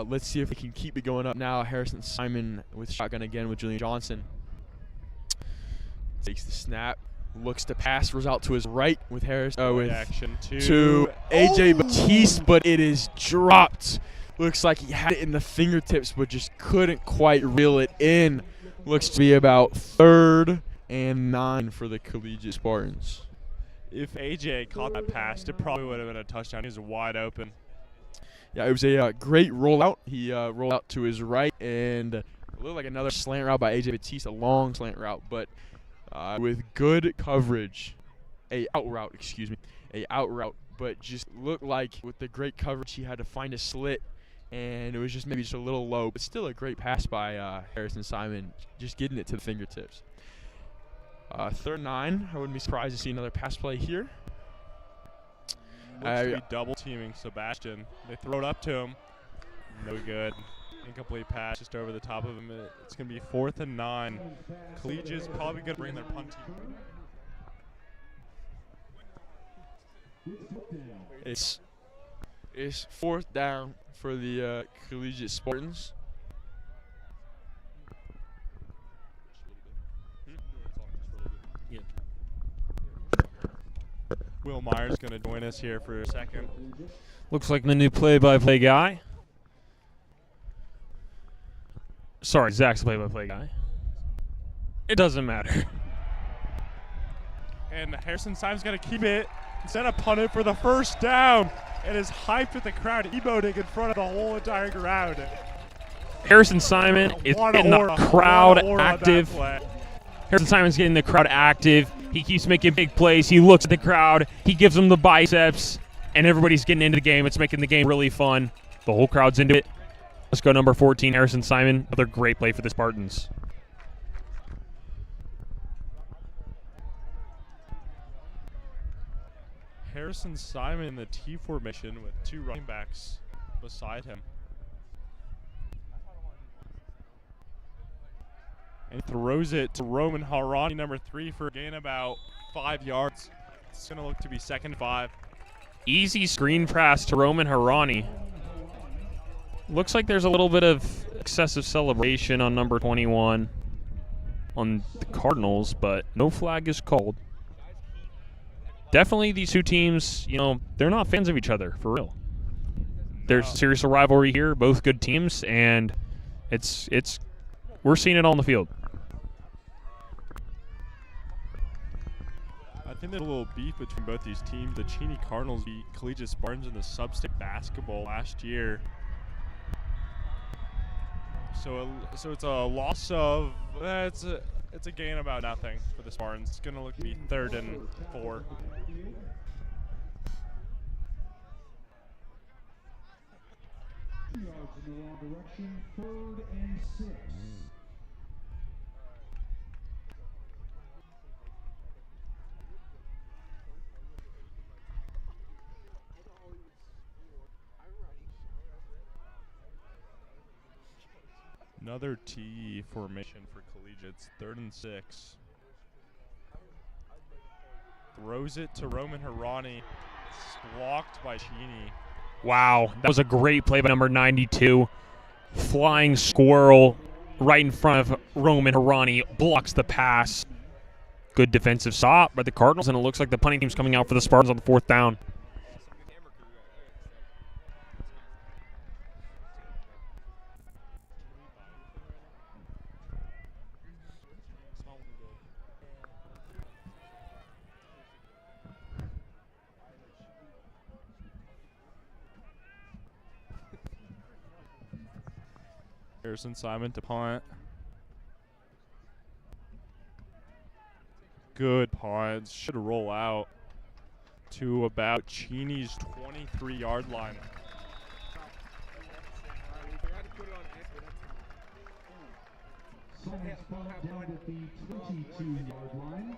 let's see if we can keep it going up now. Harrison Simon with shotgun again with Julian Johnson. Takes the snap, looks to pass, throws out to his right with Harris with
action
to AJ Batiste, but it is dropped. Looks like he had it in the fingertips, but just couldn't quite reel it in. Looks to be about 3rd and 9 for the Collegiate Spartans.
If AJ caught that pass, it probably would have been a touchdown. He was wide open.
Yeah, it was a great rollout. He rolled out to his right, and it looked like another slant route by AJ Batiste, a long slant route, but with good coverage, a out route, but just looked like with the great coverage he had to find a slit, and it was just maybe just a little low, but still a great pass by Harrison Simon, just getting it to the fingertips. 3rd and 9, I wouldn't be surprised to see another pass play here.
Looks to be double teaming Sebastian. They throw it up to him. No good. Incomplete pass just over the top of him. It's going to be 4th and 9. Collegiate's probably going to bring their punt team.
It's 4th down for the Collegiate Spartans.
Will Myers going to join us here for a second.
Looks like the new play-by-play guy. Sorry, Zach's the play-by-play guy. It doesn't matter.
And Harrison Simon's going to keep it. Instead of punt it for the 1st down. And is hyped with the crowd, emoting in front of the whole entire crowd.
Harrison Simon is getting the crowd active. Harrison Simon's getting the crowd active. He keeps making big plays. He looks at the crowd. He gives them the biceps. And everybody's getting into the game. It's making the game really fun. The whole crowd's into it. Let's go number 14, Harrison Simon. Another great play for the Spartans.
Harrison Simon in the T formation with 2 running backs beside him. And throws it to Roman Harani, number 3, for a gain about 5 yards. It's going to look to be 2nd and 5.
Easy screen pass to Roman Harani. Looks like there's a little bit of excessive celebration on number 21 on the Cardinals, but no flag is called. Definitely these two teams, they're not fans of each other, for real. There's serious rivalry here, both good teams, and we're seeing it on the field.
I think there's a little beef between both these teams. The Cheney Cardinals beat Collegiate Spartans in the sub-state basketball last year. So it's a loss of it's a gain about nothing for the Spartans. It's going to look to be 3rd and 4.
Yards in the wrong direction, 3rd and 6.
Another T formation for Collegiates, 3rd and 6. Throws it to Roman Harani. It's blocked by Cheney.
Wow, that was a great play by number 92. Flying squirrel right in front of Roman Harani, blocks the pass. Good defensive stop by the Cardinals, and it looks like the punting team's coming out for the Spartans on the 4th down.
Harrison Simon to punt. Good punt. Should roll out to about Cheney's 23-yard line.
Simon's punt down at the 22-yard line.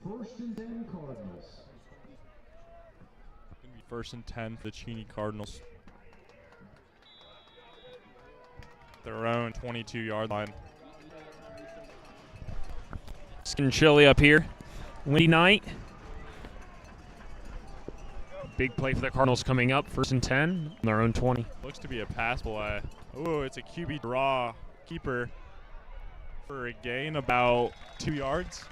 1st and 10 Cardinals.
Gonna be 1st and 10 for the Cheney Cardinals. their own 22-yard line.
It's getting chilly up here. Windy night. Big play for the Cardinals coming up. 1st and 10 on their own 20.
Looks to be a pass play. Ooh, it's a QB draw keeper for a gain about 2 yards.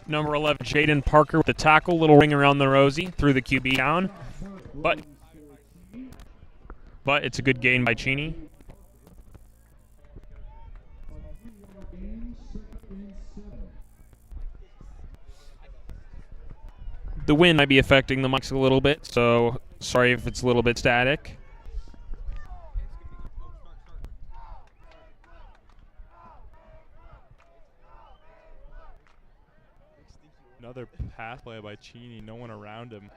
Number 11, Jaden Parker with the tackle. Little ring around the rosy. Threw the QB down. But it's a good gain by Cheney. The wind might be affecting the mics a little bit, so sorry if it's a little bit static.
Another pass play by Cheney, no one around him.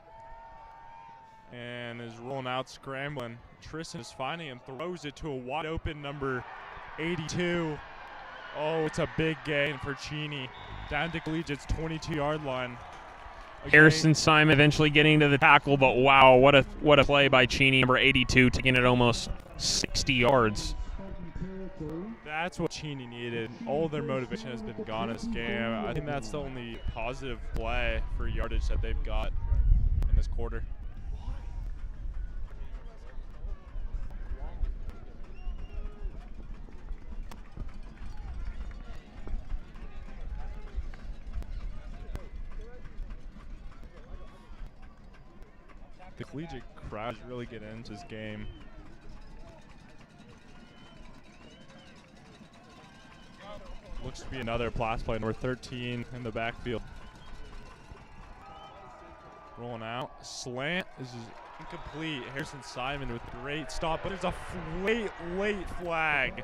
And is rolling out, scrambling. Tristan is finding him, throws it to a wide open number 82. Oh, it's a big gain for Cheney. Down to Collegiate's 22-yard line.
Harrison Simon eventually getting to the tackle, but wow, what a play by Cheney, number 82, taking it almost 60 yards.
That's what Cheney needed. All their motivation has been gone in this game. I think that's the only positive play for yardage that they've got in this quarter. The Collegiate crowd is really getting into this game. Looks to be another pass play, number 13 in the backfield. Rolling out, slant. This is incomplete. Harrison Simon with a great stop, but there's a late flag.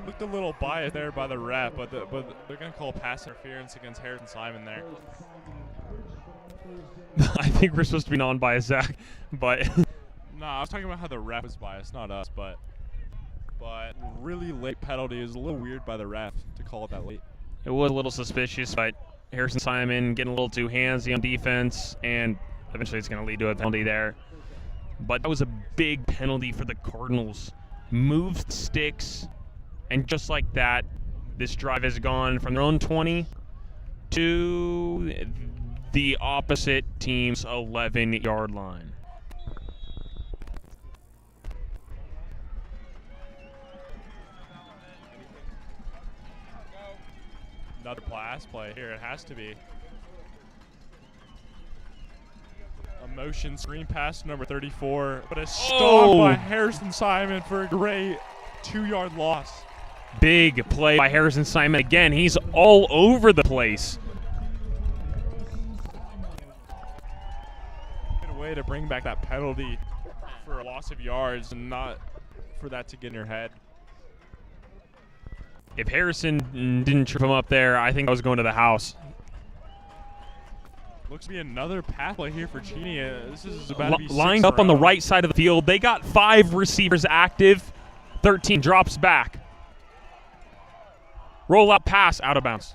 Looked a little biased there by the ref, but they're going to call pass interference against Harrison Simon there.
I think we're supposed to be non-biased, Zach, but
No, I was talking about how the ref was biased, not us, but really late penalty is a little weird by the ref to call it that late.
it was a little suspicious, but Harrison Simon getting a little too handsy on defense, and eventually it's going to lead to a penalty there. But that was a big penalty for the Cardinals. Moved sticks, and just like that, this drive has gone from their own 20 to the opposite team's 11-yard line.
Another pass play here, it has to be. A motion screen pass to number 34, but a stop by Harrison Simon for a great 2-yard loss.
Big play by Harrison Simon again. He's all over the place.
Good way to bring back that penalty for a loss of yards and not for that to get in your head.
If Harrison didn't trip him up there, I think I was going to the house.
Looks to be another pass play here for Cheney. This is about to be
lined up on the right side of the field. They got 5 receivers active. 13 drops back. Roll up pass, out of bounds.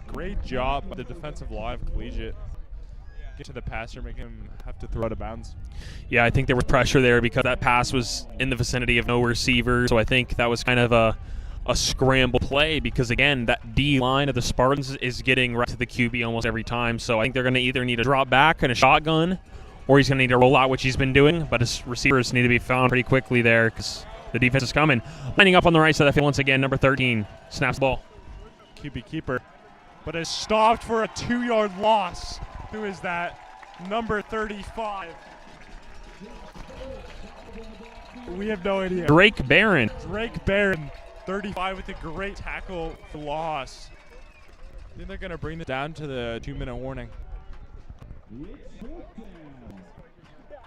Great job by the defensive line of Collegiate. Get to the passer, make him have to throw out of bounds.
Yeah, I think there was pressure there because that pass was in the vicinity of no receiver. So I think that was kind of a scramble play because, again, that D line of the Spartans is getting right to the QB almost every time. So I think they're going to either need a drop back and a shotgun, or he's going to need to roll out, which he's been doing. But his receivers need to be found pretty quickly there because the defense is coming. Lining up on the right side of the field once again, number 13 snaps the ball.
QB keeper, but is stopped for a 2-yard loss. Who is that? Number 35. We have no idea.
Drake Barron.
35 with a great tackle for loss. I think they're going to bring this down to the 2-minute warning.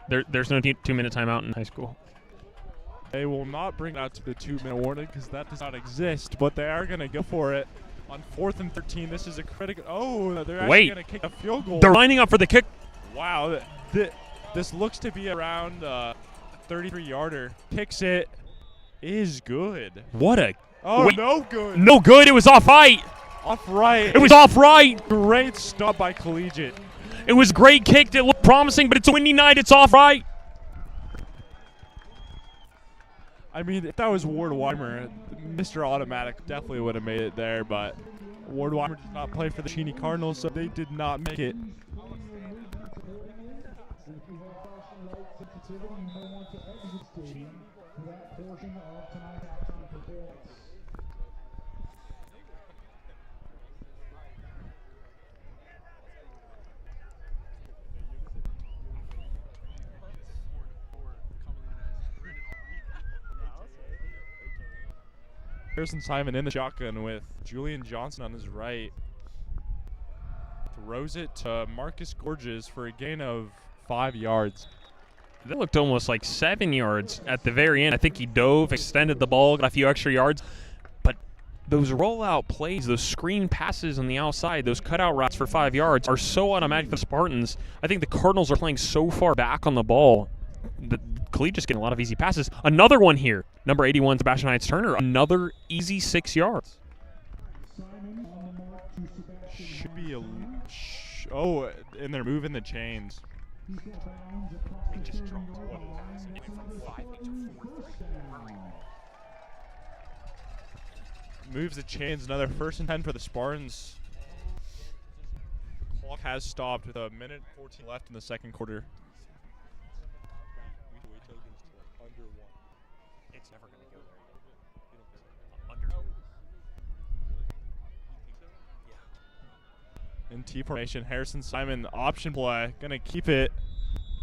There's no 2-minute timeout in high school.
They will not bring it out to the 2-minute warning because that does not exist, but they are going to go for it. On 4th and 13, this is a critical. Oh, they're actually going to kick a field goal.
They're lining up for the kick.
Wow, this looks to be around 33-yarder. Kicks it. Is good.
What a.
Oh,
wait,
no good.
No good. It was off right.
Off right.
It was off right.
Great stop by Collegiate.
It was great kicked. It looked promising, but it's a windy night. It's off right.
I mean, if that was Ward Weimer, Mr. Automatic definitely would have made it there, but Ward Weimer did not play for the Cheney Cardinals, so they did not make it. Harrison Simon in the shotgun with Julian Johnson on his right. Throws it to Marcus Gorges for a gain of 5 yards.
That looked almost like 7 yards at the very end. I think he dove, extended the ball, got a few extra yards. But those rollout plays, those screen passes on the outside, those cutout routes for 5 yards are so automatic for the Spartans. I think the Cardinals are playing so far back on the ball. The Collegiate's getting a lot of easy passes. Another one here. Number 81, Sebastian Heights-Turner. Another easy 6 yards.
Should be a... oh, and they're moving the chains. Moves the chains. Another 1st and 10 for the Spartans. The clock has stopped with a minute 14 left in the second quarter.
It's never going to go there. Under. Yeah.
In T formation, Harrison Simon option play, gonna keep it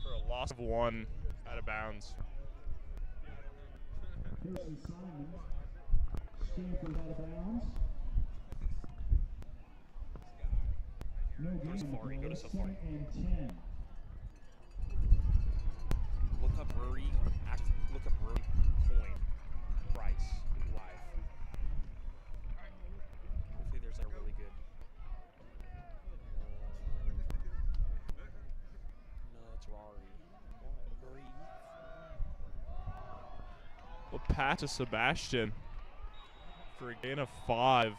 for a loss of 1 out of bounds.
Harrison Simon, Stanford out of bounds. No gain.
Safari, go to Safari.
2nd and 10.
Look up Rory. Look up Rory Coin Price live. Hopefully there's a really good. No, it's Rory. Rory.
Well, pass to Sebastian for a gain of 5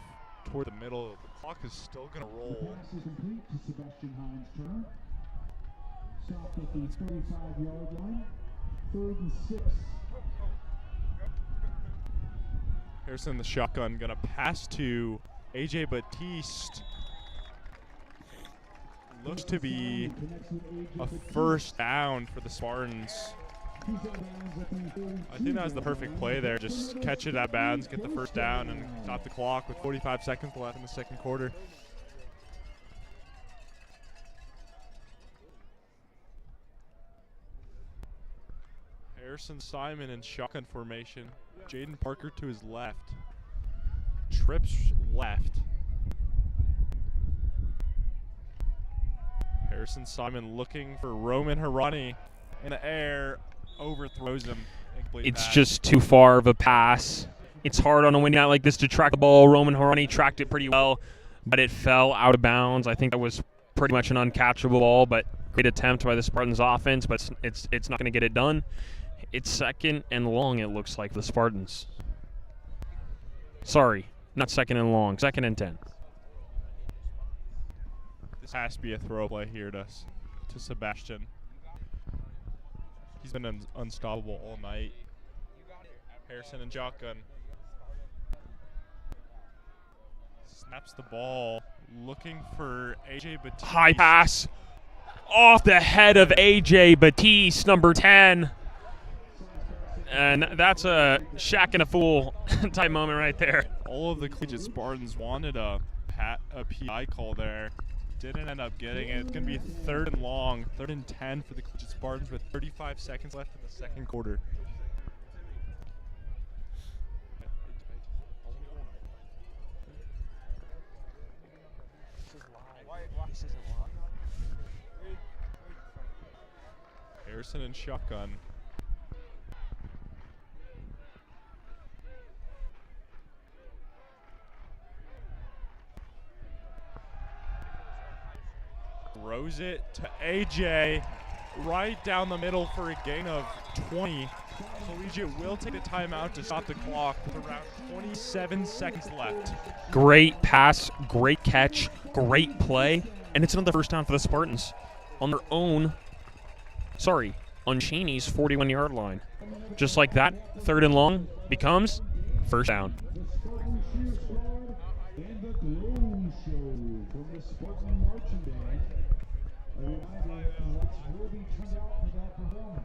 toward the middle. The clock is still gonna roll.
Pass is complete to Sebastian Heights-Turner. Stopped at the 35-yard line. 3rd and 6.
Harrison the shotgun gonna pass to AJ Batiste. Looks to be a 1st down for the Spartans. I think that was the perfect play there. Just catch it at bounds, get the 1st down, and stop the clock with 45 seconds left in the second quarter. Harrison Simon in shotgun formation. Jaden Parker to his left. Trips left. Harrison Simon looking for Roman Harani in the air. Overthrows him.
It's just too far of a pass. It's hard on a winning night like this to track the ball. Roman Harani tracked it pretty well, but it fell out of bounds. I think that was pretty much an uncatchable ball, but great attempt by the Spartans offense, but it's not going to get it done. It's 2nd and long, it looks like, for the Spartans. Sorry, not 2nd and long, 2nd and 10.
This has to be a throw play here to Sebastian. He's been unstoppable all night. Harrison and shotgun. Snaps the ball, looking for AJ Batiste.
High pass off the head of AJ Batiste, number 10. And that's a Shaq and a fool type moment right there.
All of the Collegiate Spartans wanted a PI call there. Didn't end up getting it. It's going to be 3rd and long, 3rd and 10 for the Collegiate Spartans with 35 seconds left in the second quarter. Harrison and shotgun. Throws it to AJ right down the middle for a gain of 20. Collegiate will take a timeout to stop the clock with around 27 seconds left.
Great pass, great catch, great play, and it's another 1st down for the Spartans on their own, on Cheney's 41-yard line. Just like that, 3rd and long becomes first down.
The Spartan Cheer Squad and the Glow Show from the Spartan Marching Band. A reminder that the lights will be turned out for that performance.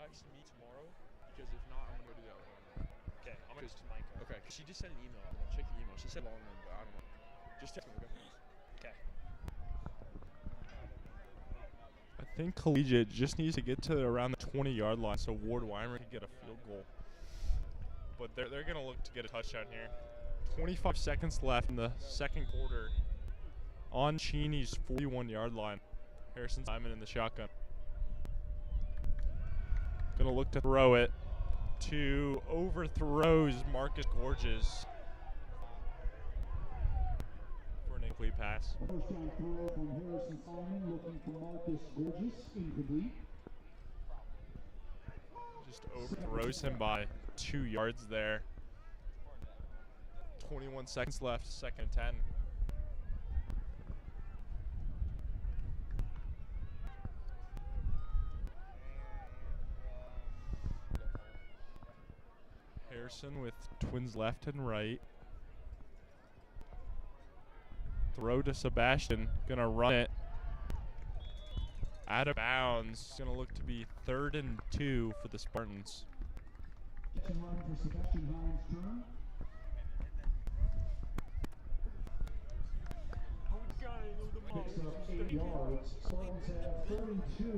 Text me tomorrow, because if not, I'm gonna go do that one.
Okay, I'm going to Mike.
Okay, 'cause she just sent an email. I'm gonna check the email. She said long one, but I don't know. Just text me. Okay.
I think Collegiate just needs to get to around the 20-yard line so Ward Weimer can get a field goal. But they're going to look to get a touchdown here. 25 seconds left in the second quarter on Cheney's 41-yard line. Harrison Simon in the shotgun. Going to look to throw it to overthrows Marcus Gorges for an incomplete pass.
First down throw from Harrison Simon, looking for Marcus Gorges, incomplete.
Just overthrows him by 2 yards there. 21 seconds left, 2nd and 10. Harrison with twins left and right. Throw to Sebastian, gonna run it. Out of bounds, gonna look to be 3rd and 2 for the Spartans.
Second run for Sebastian Hines' turn. Picks up 8 yards. Spartans have 32.
You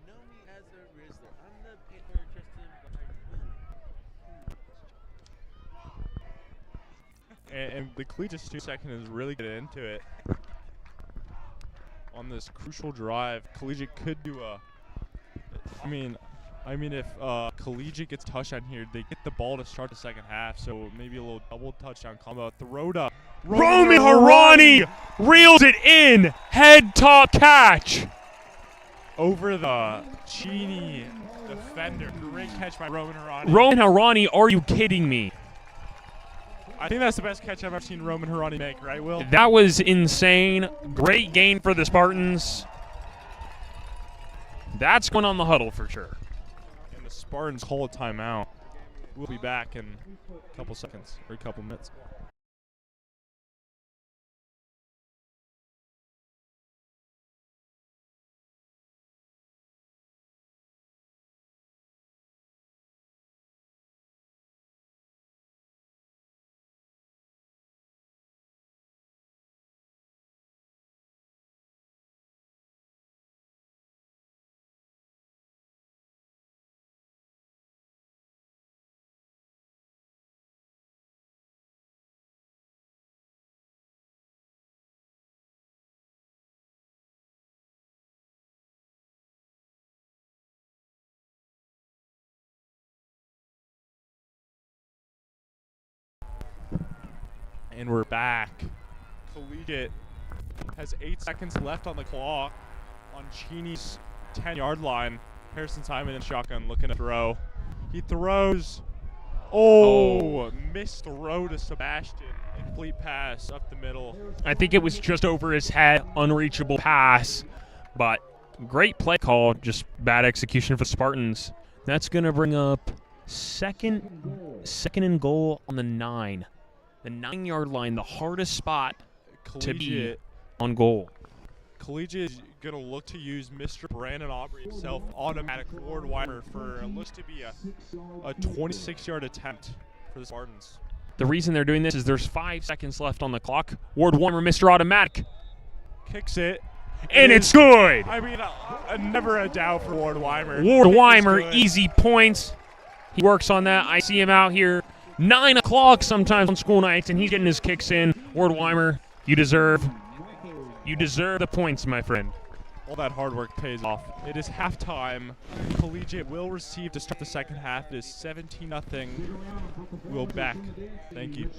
know me as a Rizzler. I'm the paper Tristan
And the Collegiate 2-second is really getting into it. On this crucial drive, Collegiate could do a. I mean, if Collegiate gets a touchdown here, they get the ball to start the second half. So maybe a little double touchdown combo. Throw to
Roman Harani reels it in. Head top catch.
over the Cheney defender. Great catch by Roman Harani.
Roman Harani, are you kidding me?
I think that's the best catch I've ever seen Roman Harani make, right, Will?
That was insane. Great gain for the Spartans. That's going on the huddle for sure.
And the Spartans call a timeout. We'll be back in a couple seconds or a couple minutes. And we're back. Collegiate has 8 seconds left on the clock on Cheney's 10-yard line. Harrison Simon in shotgun looking to throw. He throws. Oh, missed throw to Sebastian. Incomplete pass up the middle.
I think it was just over his head, unreachable pass, but great play call, just bad execution for the Spartans. That's going to bring up second and goal on the 9. The 9-yard line, the hardest spot to be on goal.
Collegiate is going to look to use Mr. Brandon Aubrey himself, automatic Ward Weimer, for looks to be a 26-yard attempt for the Spartans.
The reason they're doing this is there's 5 seconds left on the clock. Ward Weimer, Mr. Automatic.
Kicks it.
And it's good.
I mean, never a doubt for Ward Weimer.
Ward Weimer, easy points. He works on that. I see him out here 9 o'clock sometimes on school nights, and he's getting his kicks in. Ward Weimer, you deserve the points, my friend.
All that hard work pays off. It is halftime. Collegiate will receive to start the second half. It is 17-0. We'll be back. Thank you.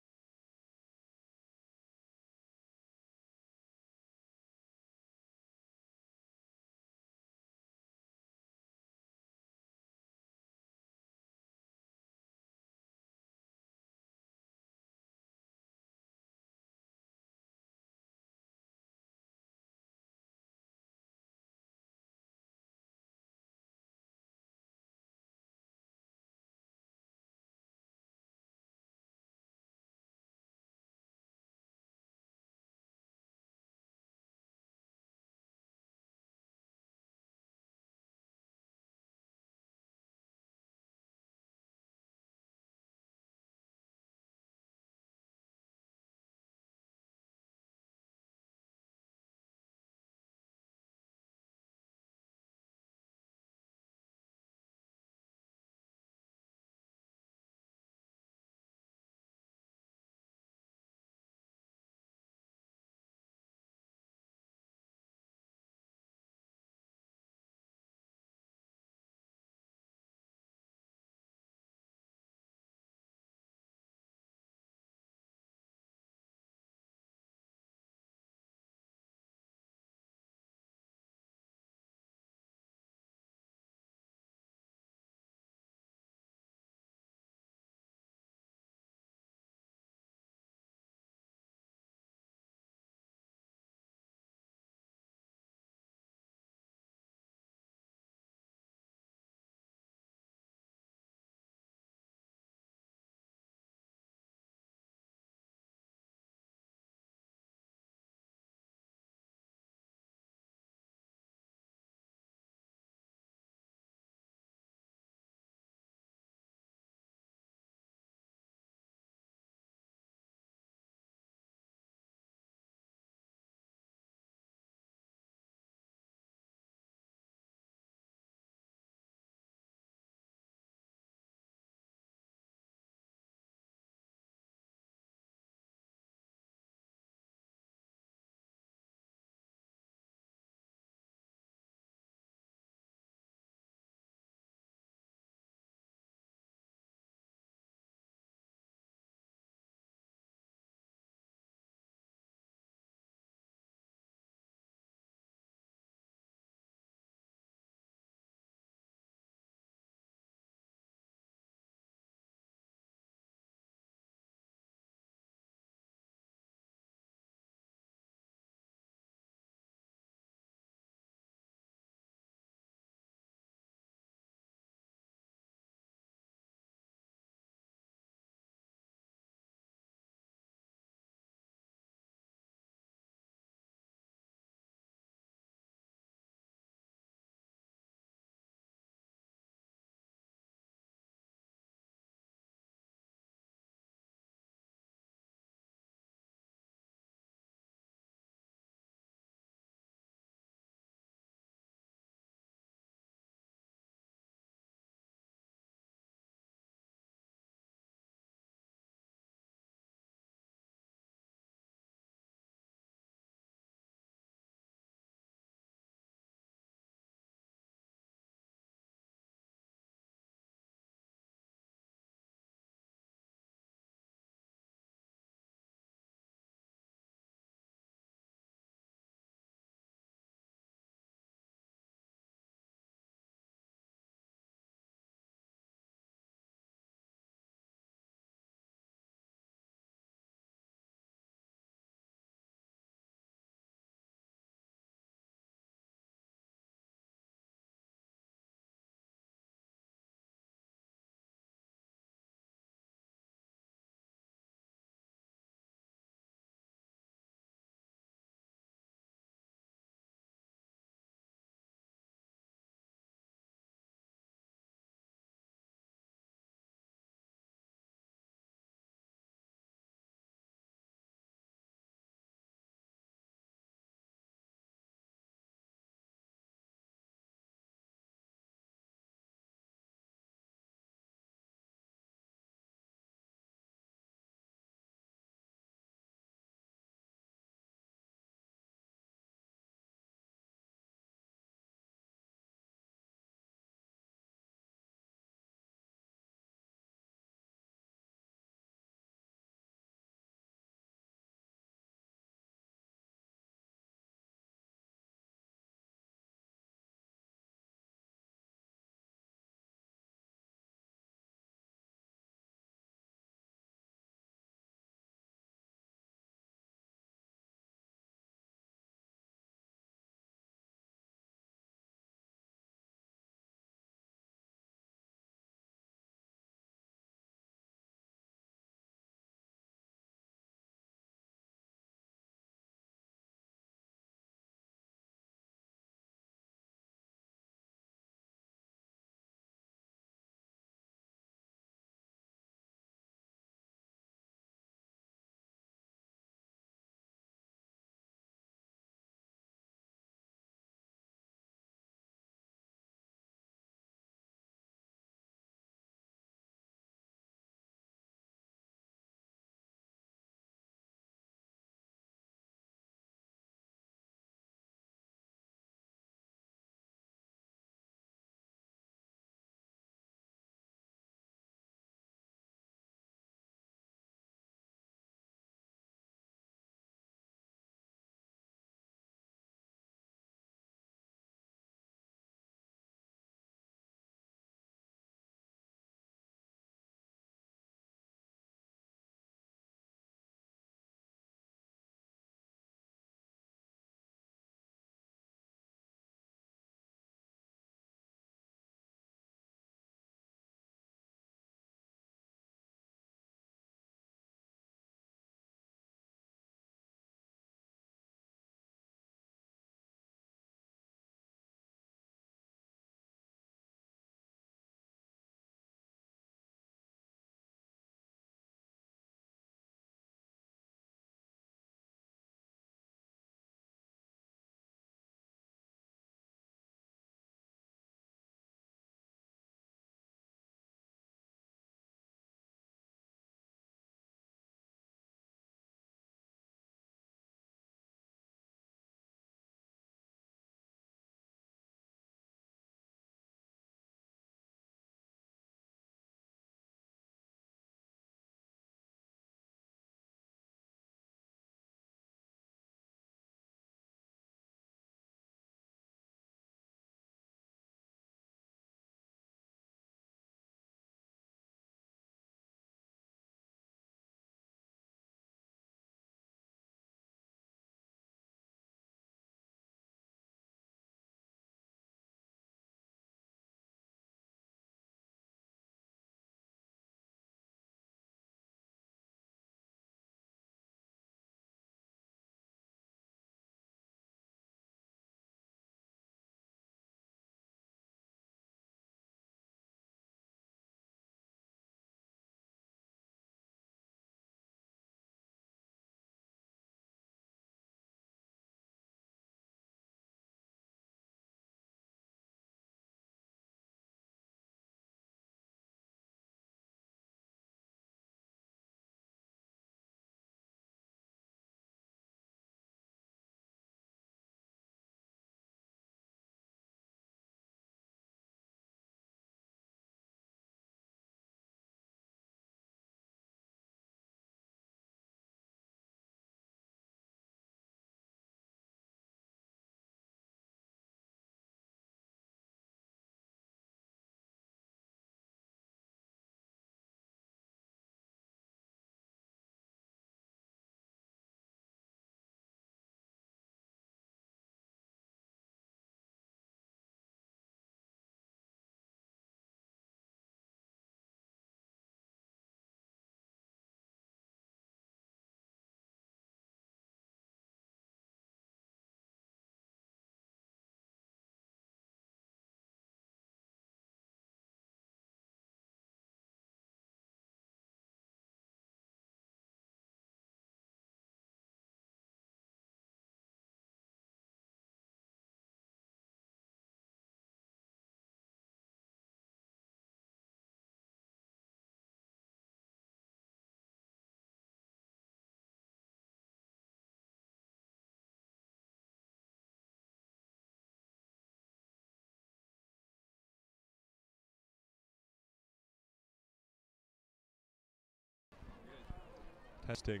Testing,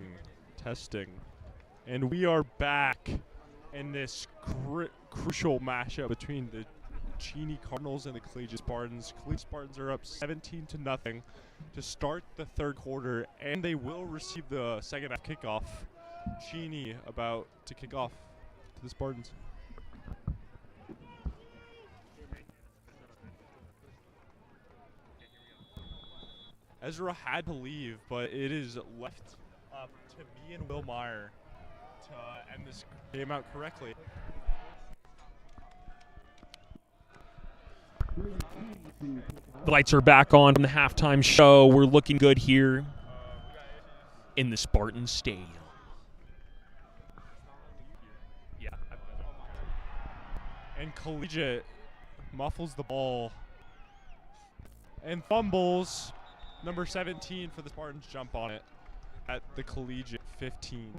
testing. And we are back in this crucial matchup between the Cheney Cardinals and the Collegiate Spartans. Collegiate Spartans are up 17-0 to start the third quarter, and they will receive the second half kickoff. Cheney about to kick off to the Spartans. Ezra had to leave, but it is left up to me and Will Meyer to end this game out correctly.
The lights are back on from the halftime show. We're looking good here in the Spartan Stadium. Yeah.
And Collegiate muffles the ball and fumbles. Number 17 for the Spartans jump on it at the Collegiate 15.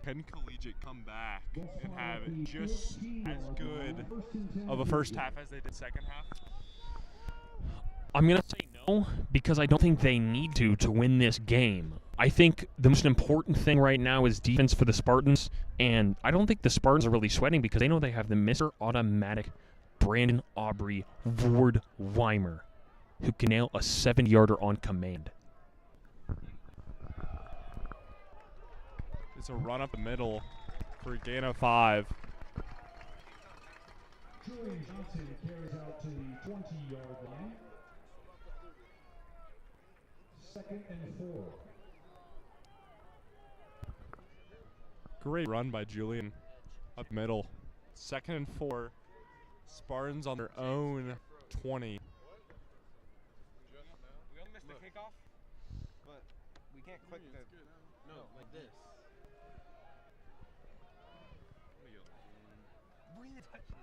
Can Collegiate come back and have just as good of a first half as they did second half?
I'm going to say no, because I don't think they need to win this game. I think the most important thing right now is defense for the Spartans, and I don't think the Spartans are really sweating because they know they have the Mr. Automatic Brandon Aubrey Ward Weimer, who can nail a 7-yarder on command.
It's a run up the middle for a gain of 5.
Julian Johnson carries out to the 20-yard line. 2nd and 4.
Great run by Julian up middle. 2nd and 4. Spartans on their own 20.
We all missed the kickoff, but we can't click the. No, like this.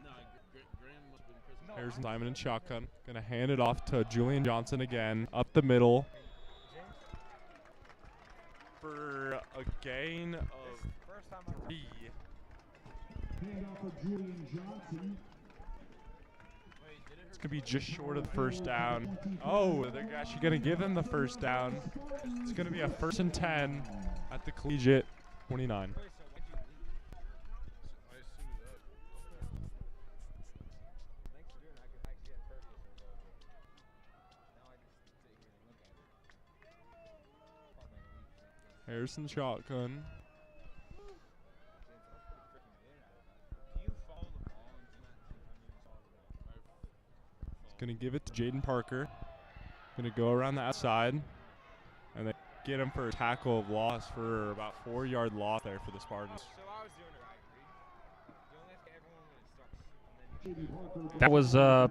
No, Graham must have been pressing.
Here's Simon and shotgun. Gonna hand it off to Julian Johnson again. Up the middle. For a gain of 3.
Hand off of Julian Johnson.
It's gonna be just short of the first down. Oh, they're actually gonna give them the first down. It's gonna be a 1st and 10 at the Collegiate 29. Harrison shotgun. He's gonna give it to Jaden Parker. Gonna go around the outside, and they get him for a tackle of loss for about 4-yard loss there for the Spartans.
That was a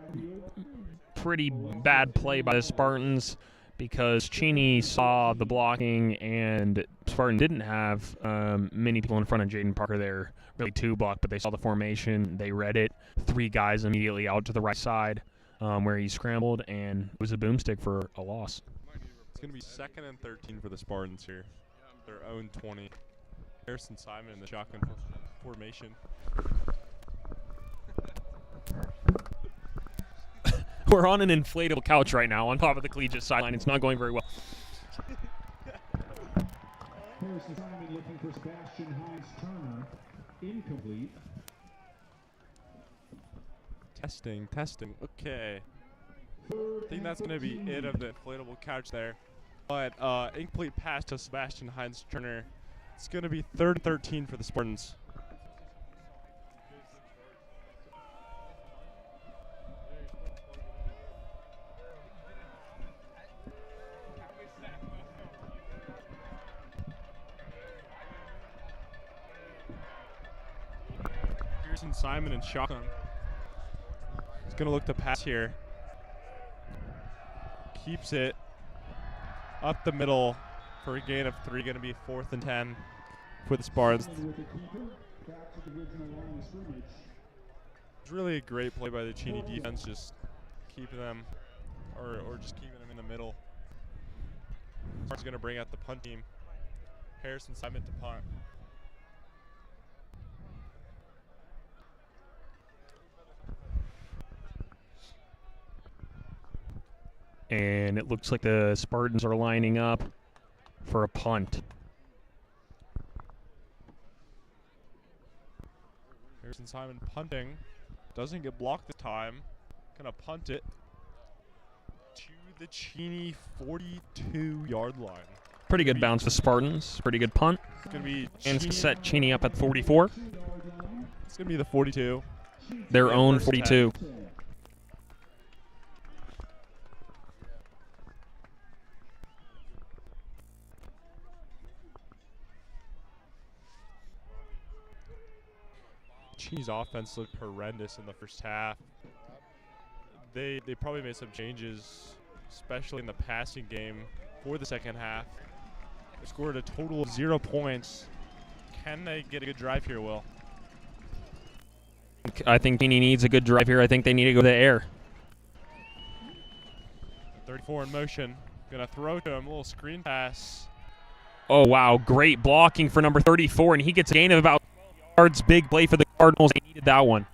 pretty bad play by the Spartans, because Cheney saw the blocking and Spartan didn't have many people in front of Jaden Parker there, really 2 block, but they saw the formation, they read it, 3 guys immediately out to the right side where he scrambled, and it was a boomstick for a loss.
It's going to be 2nd and 13 for the Spartans here, their own 20. Harrison Simon in the shotgun formation.
We're on an inflatable couch right now on top of the Collegiate sideline. It's not going very well.
Harrison Simon looking for Sebastian Hines-Turner. Incomplete.
Testing. Okay. I think that's going to be it of the inflatable couch there. But incomplete pass to Sebastian Hines-Turner. It's going to be 3rd and 13 for the Spartans. Simon and shotgun. He's going to look to pass here. Keeps it up the middle for a gain of 3. Going to be 4th and 10 for the Spartans. It's really a great play by the Cheney defense, just keeping them, or just keeping them in the middle. Spartans going to bring out the punt team. Harrison Simon to punt.
And it looks like the Spartans are lining up for a punt.
Harrison Simon punting. Doesn't get blocked this time. Gonna punt it to the Cheney 42-yard line.
Pretty good bounce for Spartans. Pretty good punt.
It's gonna be
And it's
Cheney.
set Cheney up at 44.
It's gonna be the 42.
Their
Yeah,
own
first
42.
Cheney's offense looked horrendous in the first half. They probably made some changes, especially in the passing game for the second half. They scored a total of 0 points. Can they get a good drive here, Will?
I think Cheney needs a good drive here. I think they need to go to the air.
34 in motion. Gonna throw to him. A little screen pass.
Oh, wow. Great blocking for number 34, and he gets a gain of about 12 yards. Big play for the Cardinals. They needed that one.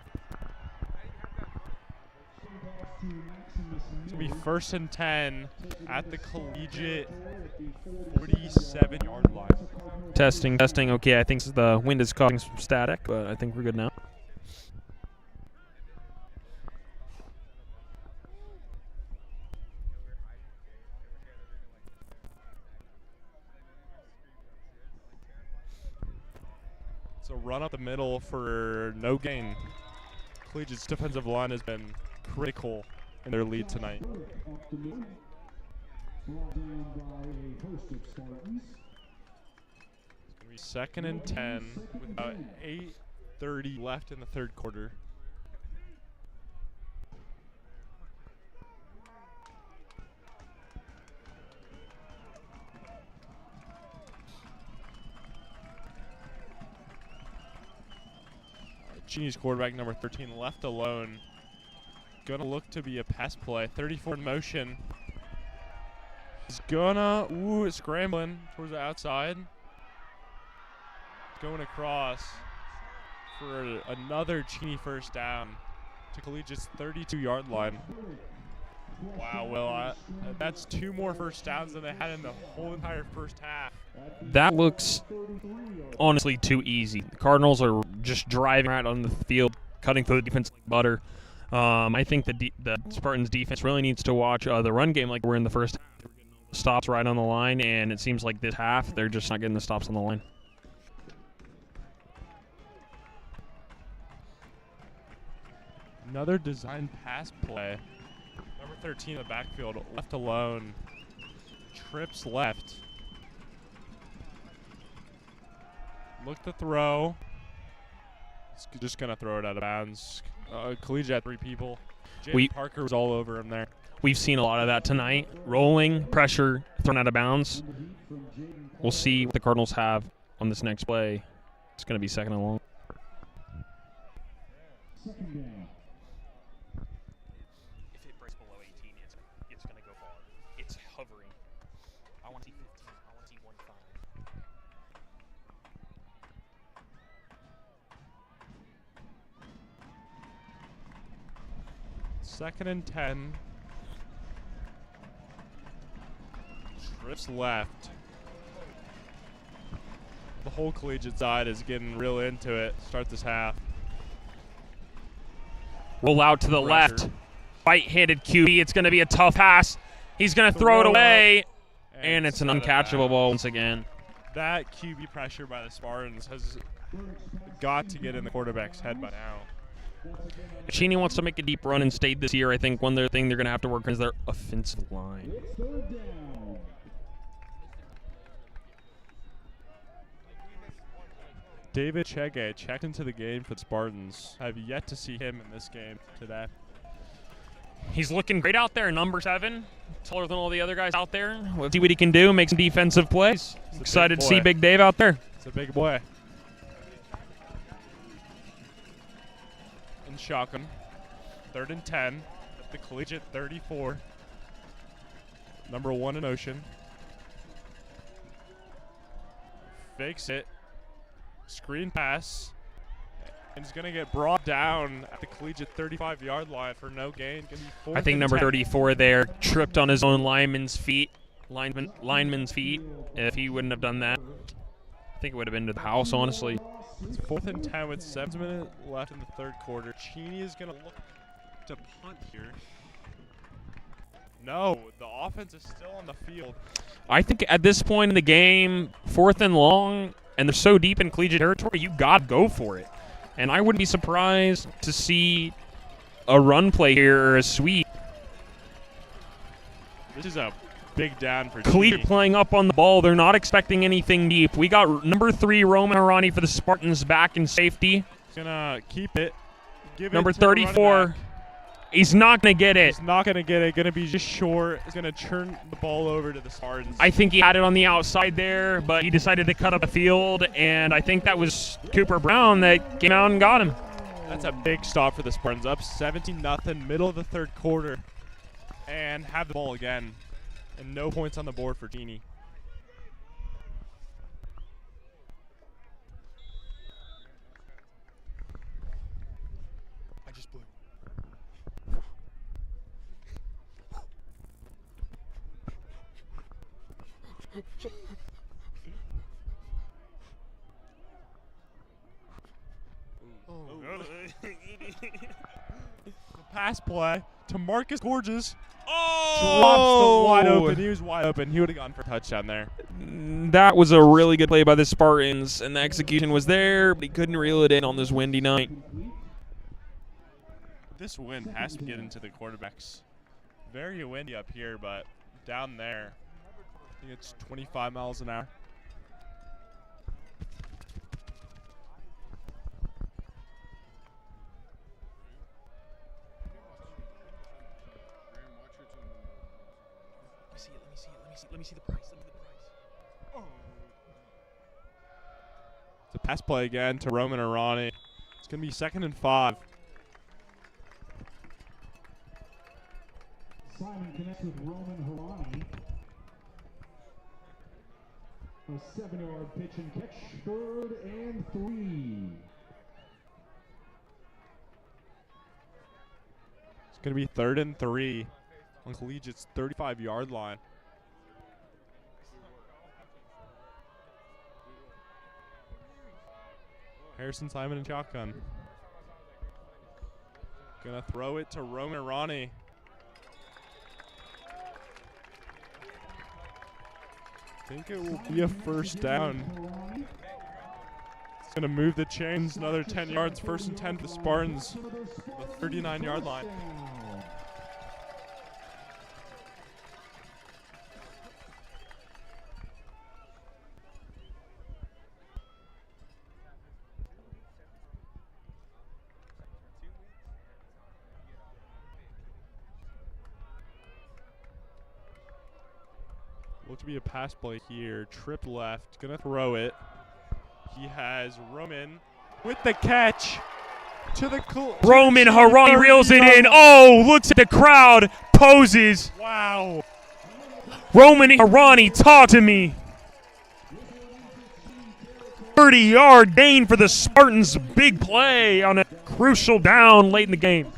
It's gonna be 1st and 10 at the Collegiate 47-yard line.
Testing. Okay, I think the wind is causing some static, but I think we're good now.
So run up the middle for no gain. Collegiate's defensive line has been critical in their lead tonight.
Brought down by a host of Spartans.
It's going to be 2nd and 10 with about 8:30 left in the third quarter. Cheney's quarterback, number 13, left alone. Gonna look to be a pass play. 34 in motion. He's gonna, scrambling towards the outside. Going across for another Cheney first down to Collegiate's 32-yard line. Wow, Will, that's 2 more first downs than they had in the whole entire first half.
That looks honestly too easy. The Cardinals are just driving right on the field, cutting through the defense like butter. I think the Spartans defense really needs to watch the run game like we're in the first half. We're getting all the stops right on the line, and it seems like this half they're just not getting the stops on the line.
Another design pass play. Number 13 in the backfield, left alone. Trips left. Look to throw. It's just going to throw it out of bounds. Collegiate had 3 people. Jalen Parker was all over him there.
We've seen a lot of that tonight. Rolling, pressure, thrown out of bounds. We'll see what the Cardinals have on this next play. It's going to be 2nd and long.
Second down.
If it breaks below 18, it's going to go far. It's hovering. I want to see 15. I want to see 1-5.
2nd and 10. Trips left. The whole Collegiate side is getting real into it. Start this half.
Roll out to the left. Right-handed QB. It's going to be a tough pass. He's going to throw it away. And it's an uncatchable ball once again.
That QB pressure by the Spartans has got to get in the quarterback's head by now.
If Cheney wants to make a deep run and stay this year, I think one other thing they're going to have to work on is their offensive line.
It's 3rd down.
David Chege checked into the game for the Spartans. I've yet to see him in this game today.
He's looking great out there, number 7. Taller than all the other guys out there. Let's see what he can do, make some defensive plays. Excited to see Big Dave out there.
It's a big boy. In shotgun. 3rd and 10 at the Collegiate 34. Number 1 in motion. Fakes it. Screen pass. And he's going to get brought down at the Collegiate 35-yard line for no gain. Gonna be fourth
I think
and
number
10.
34 there tripped on his own lineman's feet. Lineman's feet. If he wouldn't have done that, I think it would have been to the house, honestly.
It's 4th and 10 with 7 minutes left in the third quarter. Cheney is going to look to punt here. No, the offense is still on the field.
I think at this point in the game, 4th and long, and they're so deep in Collegiate territory, you got to go for it. And I wouldn't be surprised to see a run play here or a sweep.
This is a big down for
Collegiate
Cheney.
playing up on the ball. They're not expecting anything deep. We got number 3, Roman Harani for the Spartans back in safety.
He's going to keep it. Give
Number
it to the running
34,
back.
he's not going to get it.
He's not going to get it. Going to be just short. He's going to turn the ball over to the Spartans.
I think he had it on the outside there, but he decided to cut up the field, and I think that was Cooper Brown that came out and got him.
That's a big stop for the Spartans. Up 17-0, middle of the third quarter, and have the ball again. And no points on the board for Cheney. I just blew. The pass play to Marcus Gorges. Drops the wide open. He was wide open. He would have gone for a touchdown there.
That was a really good play by the Spartans, and the execution was there, but he couldn't reel it in on this windy night.
This wind has to get into the quarterbacks. Very windy up here, but down there, I think it's 25 miles an hour.
Let me see the price.
It's a pass play again to Roman Arani. It's going to be 2nd and 5.
Simon connects with Roman Harani. A 7-yard pitch and catch, 3rd and 3.
It's going to be 3rd and 3 on Collegiate's 35-yard line. Harrison Simon and shotgun. Gonna throw it to Roman Arani. Think it will be a first down. It's gonna move the chains another 10 yards. 1st and 10 for the Spartans. The 39-yard line. Look to be a pass play here. Trip left. Gonna throw it. He has Roman with the catch. To the
Roman Harani reels it in. Oh, looks at the crowd. Poses.
Wow.
Roman Harani, talk to me. 30-yard gain for the Spartans. Big play on a crucial down late in the game.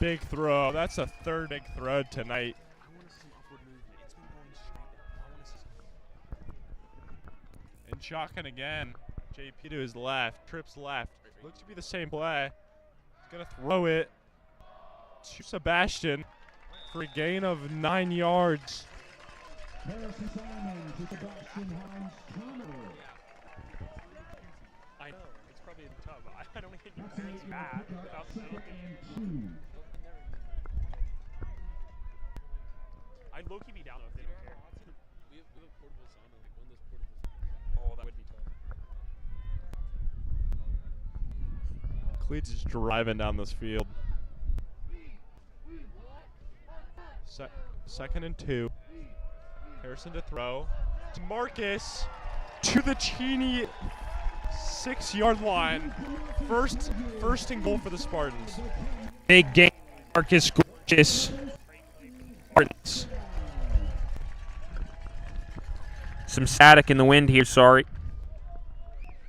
Big throw. That's a 3rd big throw tonight. And shotgun again. JP to his left. Trips left. Looks to be the same play. He's going to throw it to Sebastian for a gain of 9 yards.
Harrison Simon to Sebastian Hines Turner.
I know. It's probably tough. I don't hit your
That's an
parents
8-yard
back
pickup,
without
2nd and 2.
I'd low-key be down if they don't care.
We have portable sound, like one of those portable.
Oh, that would be tough.
Cleats is driving down this field. 2nd and 2. Harrison to throw. To Marcus. To the Cheney 6-yard line. First and goal for the Spartans.
Big game. Marcus Gorgeous. Spartans. Some static in the wind here, sorry.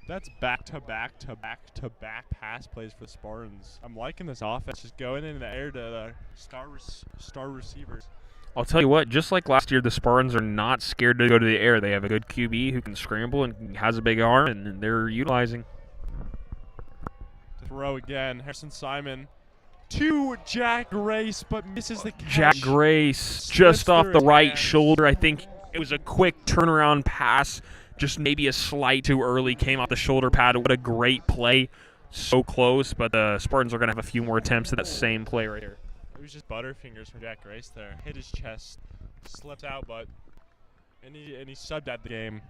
That's back-to-back-to-back-to-back pass plays for the Spartans. I'm liking this offense. Just going in the air to the star receivers.
I'll tell you what, just like last year, the Spartans are not scared to go to the air. They have a good QB who can scramble and has a big arm, and they're utilizing.
To throw again, Harrison Simon to Jack Grace, but misses the catch.
Jack Grace just off the right shoulder. I think it was a quick turnaround pass, just maybe a slight too early, came off the shoulder pad. What a great play. So close, but the Spartans are going to have a few more attempts at that same play right here.
It was just butterfingers from Jack Grace there. Hit his chest, slipped out, but and he subbed at the game.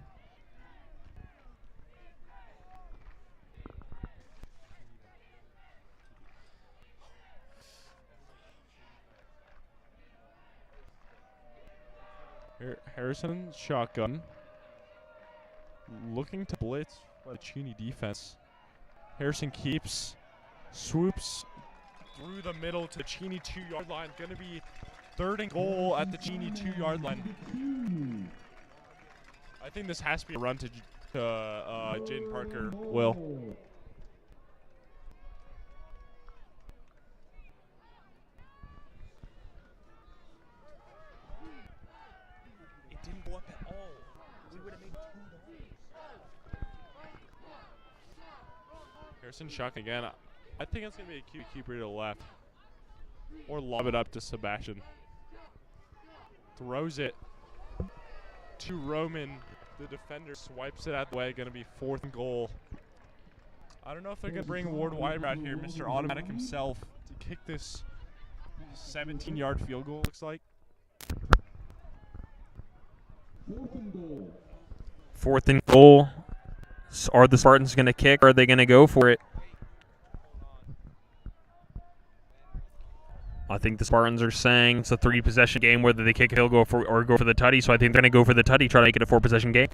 Harrison shotgun, looking to blitz by the Cheney defense. Harrison keeps, swoops through the middle to the Cheney 2-yard line. Going to be 3rd and goal at the Cheney 2-yard line. I think this has to be a run to Jaden Parker. Will.
It didn't go up at all. We would have made $2.
Harrison Shuck again. I think it's going to be a cute keeper to the left. Or lob it up to Sebastian. Throws it to Roman. The defender swipes it out the way. Going to be 4th and goal. I don't know if they're going to bring Ward Weimer out here, Mr. Automatic himself, to kick this 17-yard field goal, looks like.
4th and goal.
4th and goal. Are the Spartans going to kick, or are they going to go for it? I think the Spartans are saying it's a 3-possession game, whether they kick a field goal or go for the tutty. So I think they're going to go for the tutty, try to make it a 4-possession game.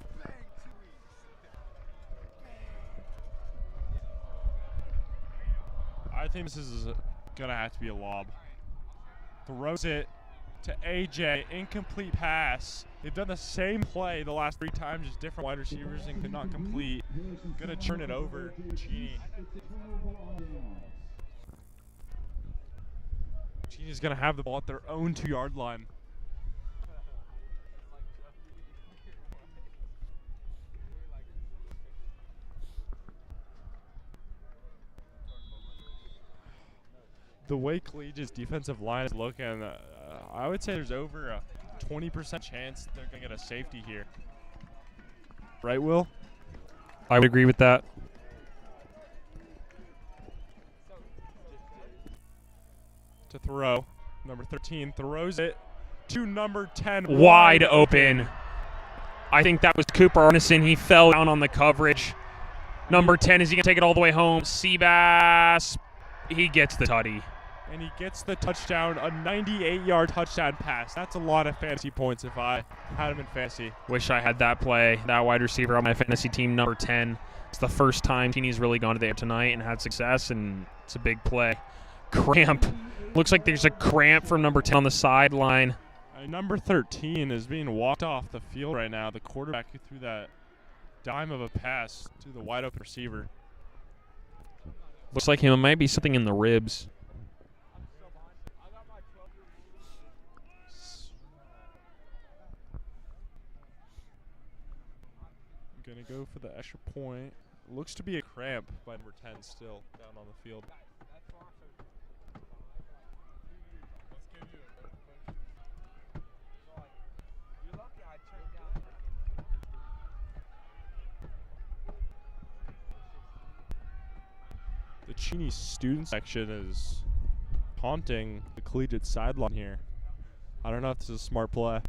I think this is going to have to be a lob. Throws it to AJ. Incomplete pass. They've done the same play the last 3 times, just different wide receivers, and could not complete. Going to turn it over to Cheney. Cheney's going to have the ball at their own 2-yard line. The way Collegiate's defensive line is looking, I would say there's over a 20% chance they're going to get a safety here. Right, Will?
I would agree with that.
To throw. Number 13 throws it to number 10.
Wide open. I think that was Cooper Arneson. He fell down on the coverage. Number 10, is he going to take it all the way home? Seabass, he gets the tutty.
And he gets the touchdown, a 98-yard touchdown pass. That's a lot of fantasy points if I had him in fantasy.
Wish I had that play, that wide receiver on my fantasy team, number 10. It's the first time Cheney's really gone to the air tonight and had success, and it's a big play. Cramp. Looks like there's a cramp from number 10 on the sideline.
Number 13 is being walked off the field right now. The quarterback who threw that dime of a pass to the wide open receiver.
Looks like him. It might be something in the ribs.
Going to go for the extra point. Looks to be a cramp by number 10 still down on the field. The Cheney student section is haunting the Collegiate sideline here. I don't know if this is a smart play.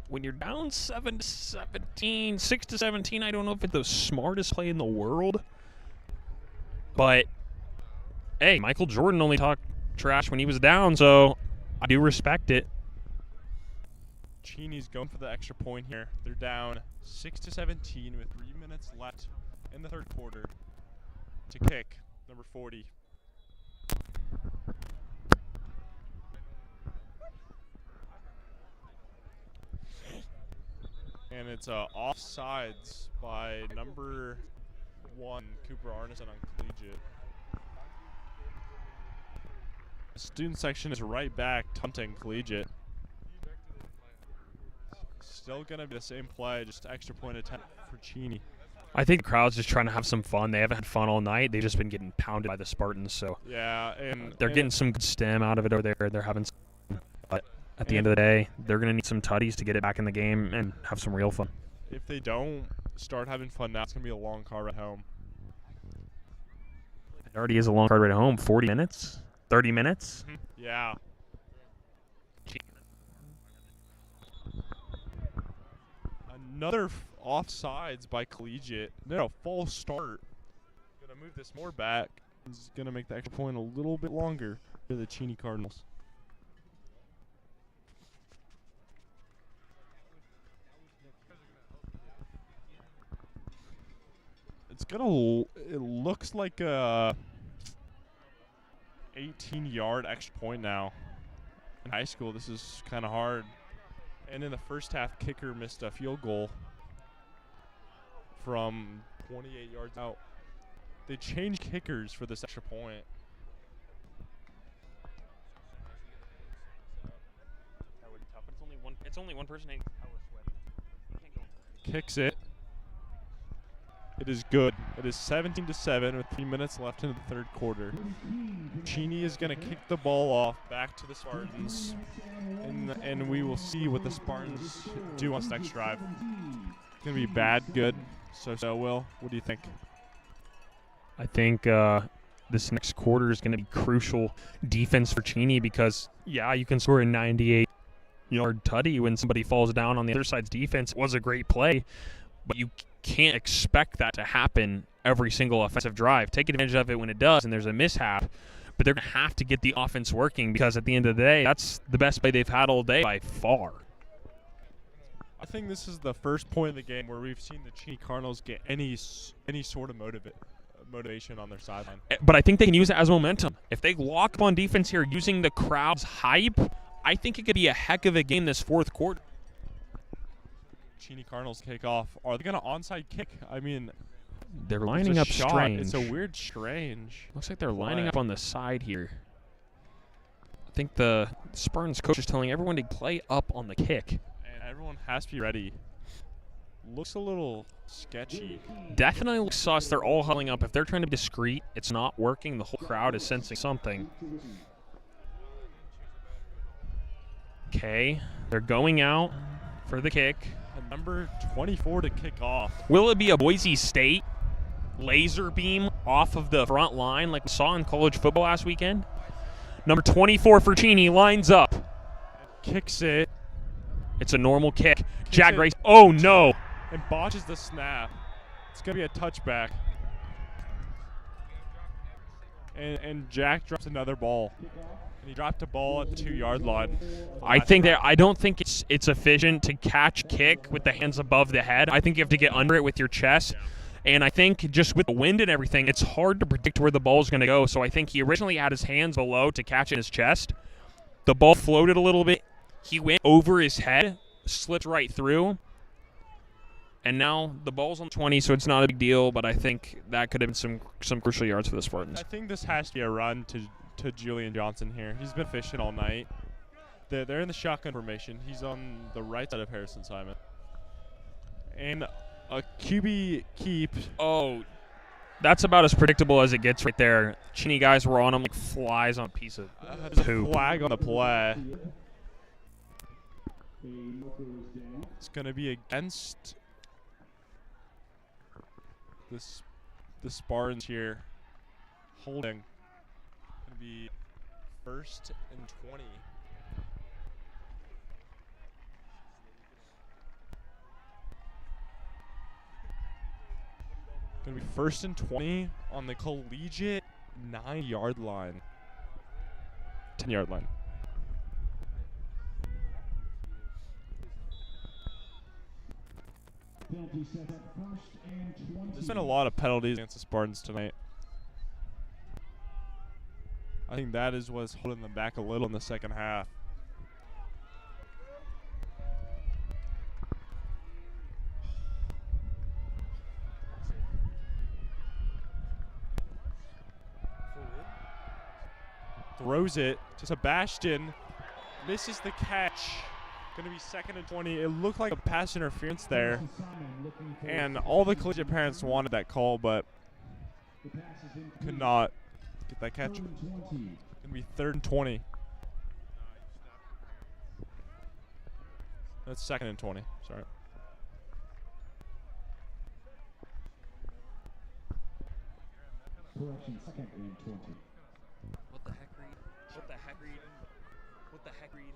When you're down 7-17, 6-17, I don't know if it's the smartest play in the world. But, hey, Michael Jordan only talked trash when he was down, so I do respect it.
Cheney's going for the extra point here. They're down 6-17 with 3 minutes left in the third quarter. To kick, number 40. And it's offsides by number 1, Cooper Arneson on Collegiate. The student section is right back, punting Collegiate. Still going to be the same play, just extra point attempt for Cheney.
I think the crowd's just trying to have some fun. They haven't had fun all night. They've just been getting pounded by the Spartans. So
yeah, and
they're getting some good stem out of it over there. They're having some, but at the end of the day, they're going to need some tutties to get it back in the game and have some real fun.
If they don't start having fun now, it's going to be a long car ride home.
It already is a long card ride home. 40 minutes? 30 minutes?
Yeah. Another offsides by Collegiate. No, false start. Gonna move this more back. He's gonna make the extra point a little bit longer for the Cheney Cardinals. It's gonna. It looks like a 18-yard extra point now. In high school, this is kind of hard. And in the first half, kicker missed a field goal from 28 yards out. They changed kickers for this extra point.
That would be tough, but it's only one person.
Kicks it. It is good. It is 17-7 with 3 minutes left in the third quarter. Cheney is going to kick the ball off back to the Spartans, and we will see what the Spartans do on this next drive. It's going to be bad, good. So, Will, what do you think?
I think this next quarter is going to be crucial defense for Cheney because, yeah, you can score a 98-yard tutty when somebody falls down on the other side's defense. It was a great play, but you can't expect that to happen every single offensive drive. Take advantage of it when it does and there's a mishap, but they're going to have to get the offense working because at the end of the day, that's the best play they've had all day by far.
I think this is the first point of the game where we've seen the Cheney Cardinals get any sort of motivation on their sideline.
But I think they can use it as momentum. If they lock up on defense here using the crowd's hype, I think it could be a heck of a game this fourth quarter.
Cheney Cardinals kick off. Are they going to onside kick? I mean,
they're lining up
shot.
strange.
It's a weird strange.
Looks like they're lining up on the side here. I think the Spartans coach is telling everyone to play up on the kick.
And everyone has to be ready. Looks a little sketchy.
Definitely looks sus. They're all huddling up. If they're trying to be discreet, it's not working. The whole crowd is sensing something. Okay, they're going out for the kick.
Number 24 to kick off.
Will it be a Boise State laser beam off of the front line like we saw in college football last weekend? Number 24 for Cheney lines up.
Kicks it.
It's a normal kick. Jack Grace. Oh, no.
And botches the snap. It's going to be a touchback. And Jack drops another ball. And he dropped a ball at the 2-yard line.
I don't think it's efficient to catch kick with the hands above the head. I think you have to get under it with your chest. And I think just with the wind and everything, it's hard to predict where the ball is going to go. So I think he originally had his hands below to catch in his chest. The ball floated a little bit. He went over his head, slipped right through. And now the ball's on 20, so it's not a big deal. But I think that could have been some crucial yards for the Spartans.
I think this has to be a run to Julian Johnson here. He's been fishing all night. They're in the shotgun formation. He's on the right side of Harrison Simon. And a QB keep.
Oh, that's about as predictable as it gets right there. Cheney guys were on him like flies on a piece of poop.
Flag on the play. It's going to be against the Spartans here. Holding. Going to be 1st and 20. Going to be 1st and 20 on the Collegiate 9-yard line. 10-yard line. There's been a lot of penalties against the Spartans tonight. I think that is what's holding them back a little in the second half. Throws it to Sebastian. Misses the catch. Going to be 2nd and 20. It looked like a pass interference there. And all the Collegiate parents wanted that call, but could not get that catch. Going to be 3rd and 20. That's 2nd and 20. Sorry.
Correction, 2nd and 20.
What the heck, Reed? What the heck, Reed? What the heck, Reed?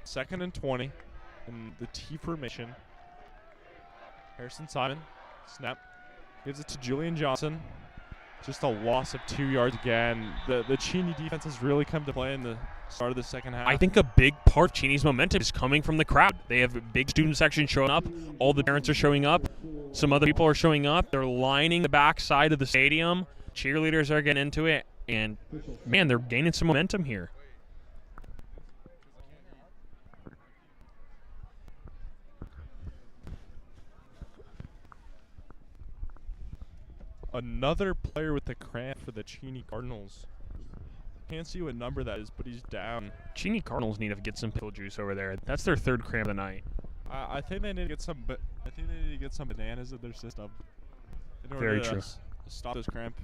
2nd and 20 in the T formation. Harrison Simon, snap, gives it to Julian Johnson. Just a loss of 2 yards again. The Cheney defense has really come to play in the start of the second half.
I think a big part of Cheney's momentum is coming from the crowd. They have a big student section showing up. All the parents are showing up. Some other people are showing up. They're lining the back side of the stadium. Cheerleaders are getting into it. And, man, they're gaining some momentum here.
Another player with the cramp for the Cheney Cardinals. Can't see what number that is, but he's down.
Cheney Cardinals need to get some pickle juice over there. That's their 3rd cramp of the night.
I think they need to get some. I think they need to get some bananas in their system in order
Very
to
true.
Stop this cramp.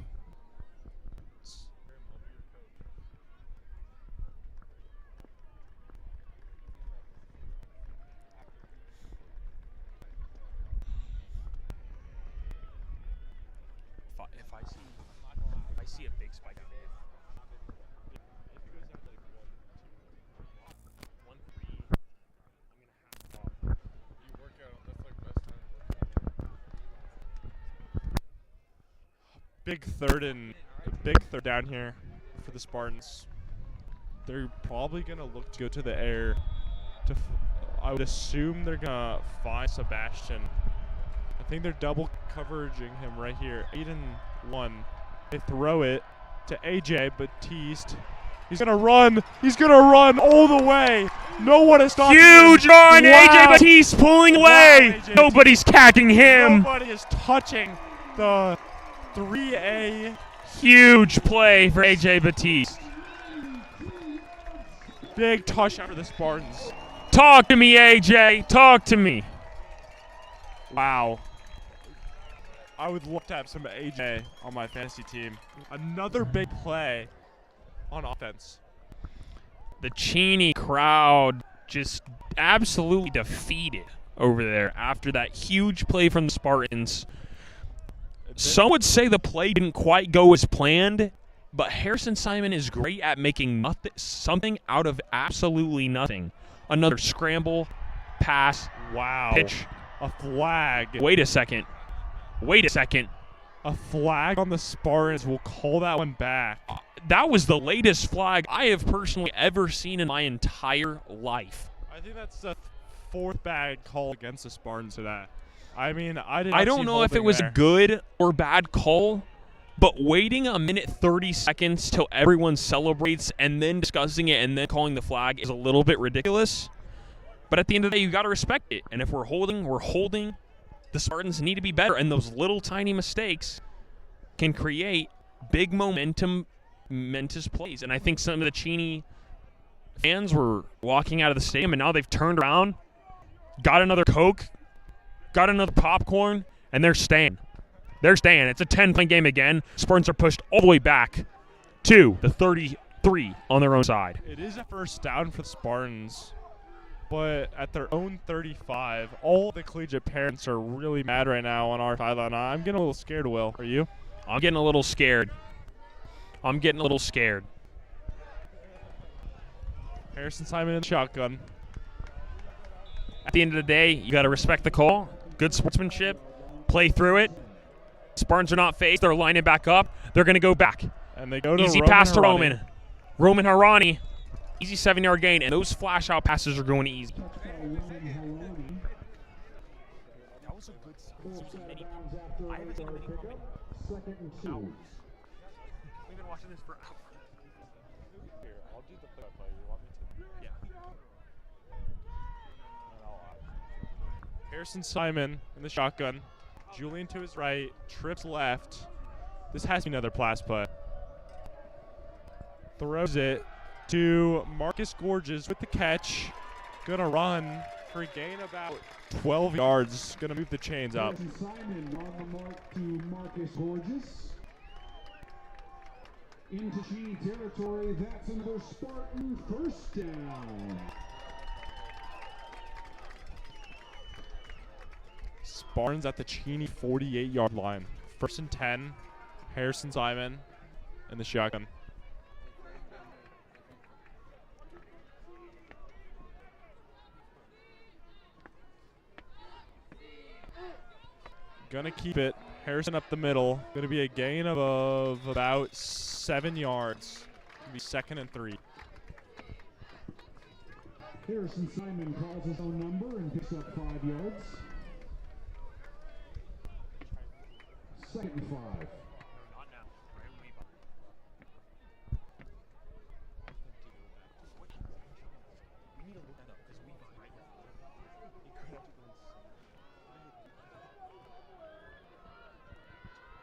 If I see a big spike out there. 1-3, I'm gonna have
Big third down here for the Spartans. They're probably gonna look to go to the air. I would assume they're gonna find Sebastian. I think they're double coveraging him right here. 8 and 1. They throw it to AJ Batiste. He's gonna run. He's gonna run all the way. No one is stopping
huge
him.
run!
Wow.
AJ Batiste pulling away!
AJ
Nobody's catching him!
Nobody is touching the 3A.
Huge play for AJ Batiste.
Big touchdown for the Spartans.
Talk to me, AJ. Talk to me.
Wow. I would love to have some AJ on my fantasy team. Another big play on offense.
The Cheney crowd just absolutely defeated over there after that huge play from the Spartans. Some would say the play didn't quite go as planned, but Harrison Simon is great at making something out of absolutely nothing. Another scramble, pass,
Wow.
pitch.
A flag.
Wait a second.
A flag on the Spartans. We'll call that one back.
That was the latest flag I have personally ever seen in my entire life.
I think that's the 4th bad call against the Spartans today. I mean, I
don't know if it was a good or bad call, but waiting a minute 30 seconds till everyone celebrates and then discussing it and then calling the flag is a little bit ridiculous. But at the end of the day, you got to respect it. And if we're holding, we're holding. The Spartans need to be better, and those little tiny mistakes can create big momentous plays. And I think some of the Cheney fans were walking out of the stadium, and now they've turned around, got another Coke, got another popcorn, and they're staying. They're staying. It's a 10-point game again. Spartans are pushed all the way back to the 33 on their own side.
It is a first down for the Spartans, but at their own 35, all the Collegiate parents are really mad right now on our sideline. I'm getting a little scared, Will. Are you?
I'm getting a little scared.
Harrison Simon in the shotgun.
At the end of the day, you got to respect the call. Good sportsmanship. Play through it. Spartans are not phased. They're lining back up. They're going to go back.
And they go to
Easy
Roman
pass to
Harani.
Roman Harani. Easy 7-yard gain, and those flash out passes are going easy. That was a good I haven't seen a mini comment.
2nd and 2.
We've been watching this for hours.
Here, I'll do the play-by-play. You want me to? Yeah. Harrison Simon in the shotgun. Julian to his right. Trips left. This has to be another pass play. Throws it to Marcus Gorges with the catch. Gonna run for a gain about 12 yards. Gonna move the chains up.
Simon on the mark to Marcus Gorges. Into Cheney territory. That's another Spartan first down.
Spartans at the Cheney 48-yard line. 1st and 10. Harrison Simon in the shotgun. Gonna keep it. Harrison up the middle. Gonna be a gain of about 7 yards. Gonna be 2nd and 3.
Harrison Simon calls his own number and picks up 5 yards. 2nd and 5.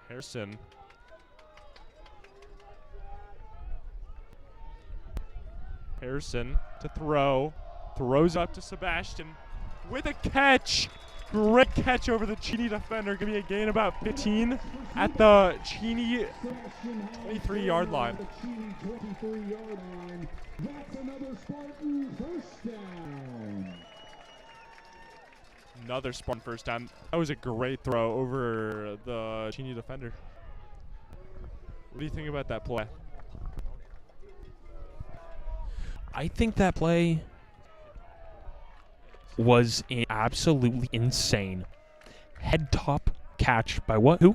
Harrison. Harrison to throw. Throws up to Sebastian with a catch. Great catch over the Cheney defender. Gonna be a gain about 15 at the Cheney 23-yard line.
That's another Spartan first down.
Another Spartan first down. That was a great throw over the Cheney defender. What do you think about that play?
I think that play was absolutely insane. Head top catch by what? Who?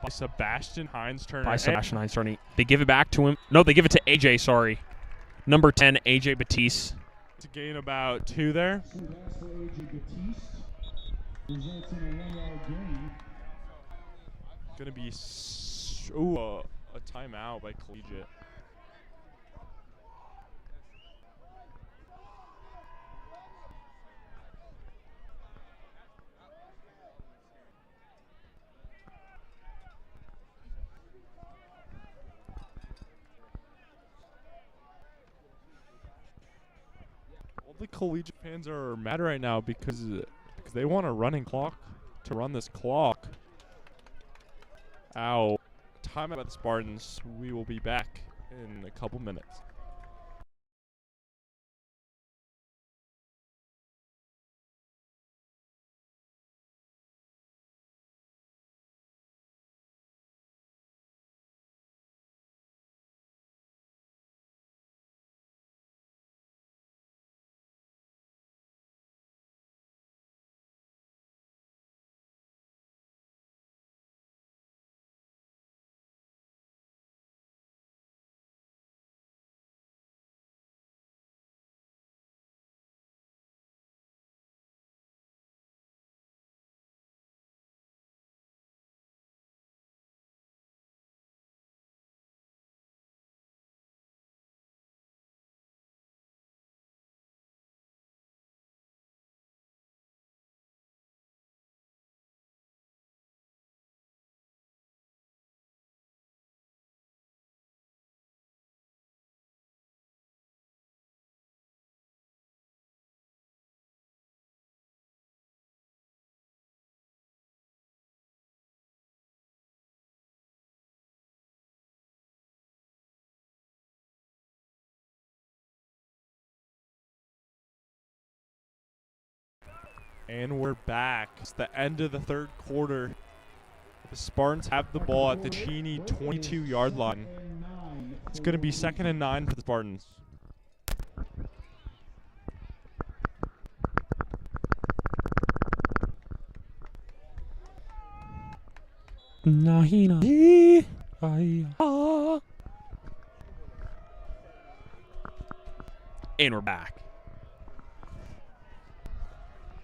By Sebastian Hines Turner.
By Sebastian Hines Turner. They give it back to him. No, they give it to AJ, sorry. Number 10, AJ Batiste.
To gain about 2 there.
That's for AJ Batiste. Results in a 1-yard gain.
Gonna be a timeout by Collegiate. All the Collegiate fans are mad right now because they want a running clock to run this clock. Ow. Time about the Spartans. We will be back in a couple minutes. And we're back. It's the end of the 3rd quarter. The Spartans have the ball at the Cheney 22-yard line. It's going to be 2nd and 9 for the Spartans.
And we're back.